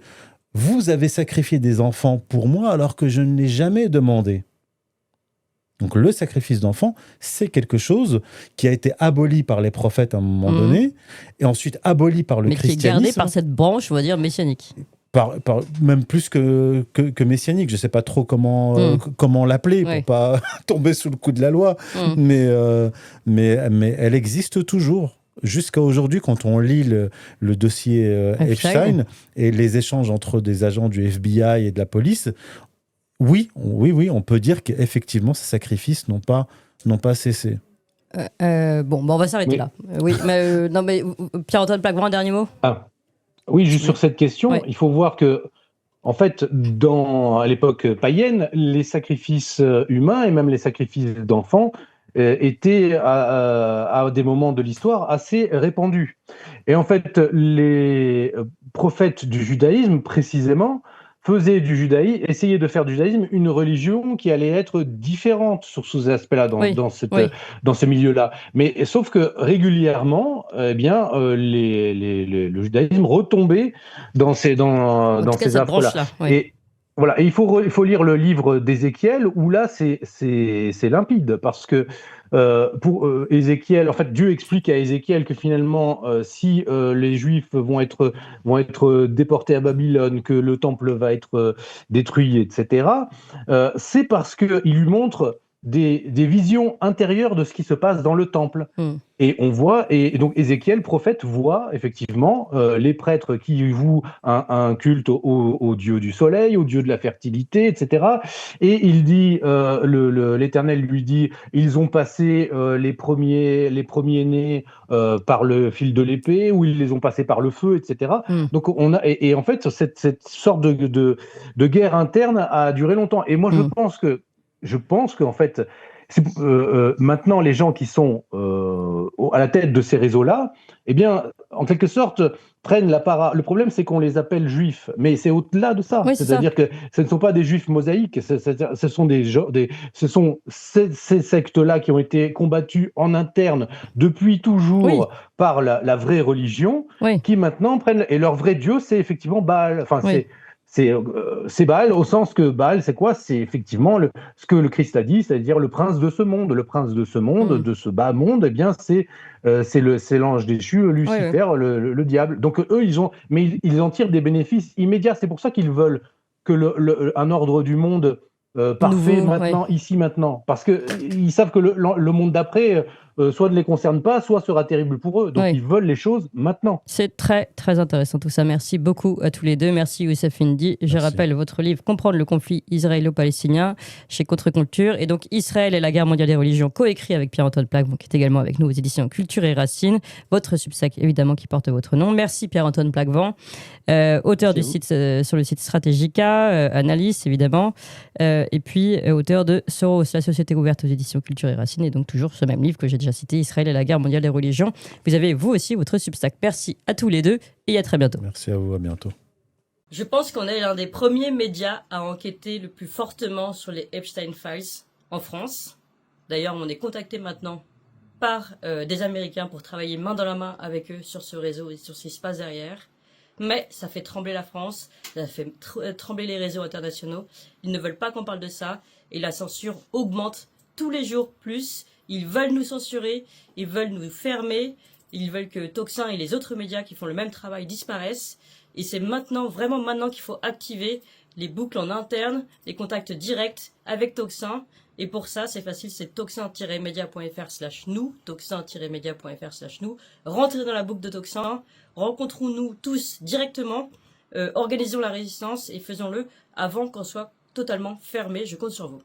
vous avez sacrifié des enfants pour moi alors que je ne l'ai jamais demandé. Donc le sacrifice d'enfants, c'est quelque chose qui a été aboli par les prophètes à un moment donné, et ensuite aboli par le christianisme. Mais qui est gardé par cette branche, on va dire, messianique. Même plus que messianique. Je ne sais pas trop comment l'appeler pour pas tomber sous le coup de la loi, mais elle existe toujours. Jusqu'à aujourd'hui, quand on lit le dossier Epstein et les échanges entre des agents du FBI et de la police, oui, on peut dire qu'effectivement, ces sacrifices n'ont pas cessé. On va s'arrêter là. Oui, mais Pierre-Antoine Plaquevent, un dernier mot. Oui, juste sur cette question, il faut voir que, en fait, à l'époque païenne, les sacrifices humains et même les sacrifices d'enfants étaient à des moments de l'histoire assez répandus. Et en fait, les prophètes du judaïsme, précisément, essayaient de faire du judaïsme une religion qui allait être différente sur ces aspects-là, dans ce milieu-là. Mais sauf que régulièrement, le judaïsme retombait dans ces affres-là. Et voilà, et il faut lire le livre d'Ézéchiel, où là c'est limpide, parce que pour Ézéchiel, en fait, Dieu explique à Ézéchiel que finalement, si les Juifs vont être déportés à Babylone, que le temple va être détruit, etc., c'est parce qu'il lui montre des visions intérieures de ce qui se passe dans le temple. Et on voit, et donc Ézéchiel, prophète, voit effectivement les prêtres qui vouent un culte au dieu du soleil, au dieu de la fertilité, etc. Et il dit, l'Éternel lui dit, ils ont passé les premiers-nés par le fil de l'épée, ou ils les ont passés par le feu, etc. Donc en fait, cette sorte de guerre interne a duré longtemps. Et moi, je pense qu'en fait, maintenant, les gens qui sont à la tête de ces réseaux-là, eh bien, en quelque sorte, prennent la part. Le problème, c'est qu'on les appelle juifs, mais c'est au-delà de ça. Oui, c'est-à-dire que ce ne sont pas des juifs mosaïques, ce sont ces sectes-là qui ont été combattus en interne depuis toujours par la vraie religion, qui maintenant prennent. Et leur vrai Dieu, c'est effectivement Baal. Enfin, c'est Baal, au sens que Baal, c'est quoi? C'est effectivement ce que le Christ a dit, c'est-à-dire le prince de ce monde. Le prince de ce monde, de ce bas monde, eh bien, c'est l'ange déchu, Lucifer, le diable. Donc eux, ils en tirent des bénéfices immédiats. C'est pour ça qu'ils veulent que un ordre du monde parfait maintenant, ici, maintenant. Parce qu'ils savent que le monde d'après, soit ne les concerne pas, soit sera terrible pour eux. Donc ils veulent les choses maintenant. C'est très, très intéressant tout ça. Merci beaucoup à tous les deux. Merci Youssef Indy. Je rappelle votre livre « Comprendre le conflit israélo-palestinien » chez Contre-Culture. Et donc Israël et la guerre mondiale des religions, coécrit avec Pierre-Antoine Plaquevent, qui est également avec nous aux éditions Culture et Racines. Votre Substack, évidemment, qui porte votre nom. Merci Pierre-Antoine Plaquevent, auteur du site sur le site Stratégica, analyste évidemment, et puis auteur de Soros, la société ouverte aux éditions Culture et Racines, et donc toujours ce même livre que j'ai déjà cité, Israël et la guerre mondiale des religions. Vous avez vous aussi votre Substack. Merci à tous les deux et à très bientôt. Merci à vous, à bientôt. Je pense qu'on est l'un des premiers médias à enquêter le plus fortement sur les Epstein Files en France. D'ailleurs, on est contacté maintenant par des Américains pour travailler main dans la main avec eux sur ce réseau et sur ce qui se passe derrière. Mais ça fait trembler la France, ça fait trembler les réseaux internationaux. Ils ne veulent pas qu'on parle de ça et la censure augmente tous les jours plus. Ils veulent nous censurer, ils veulent nous fermer, ils veulent que Tocsin et les autres médias qui font le même travail disparaissent. Et c'est maintenant, vraiment maintenant qu'il faut activer les boucles en interne, les contacts directs avec Tocsin. Et pour ça, c'est facile, c'est toxin-media.fr/nous, toxin-media.fr/nous. Rentrez dans la boucle de Tocsin, rencontrons-nous tous directement, organisons la résistance et faisons-le avant qu'on soit totalement fermé. Je compte sur vous.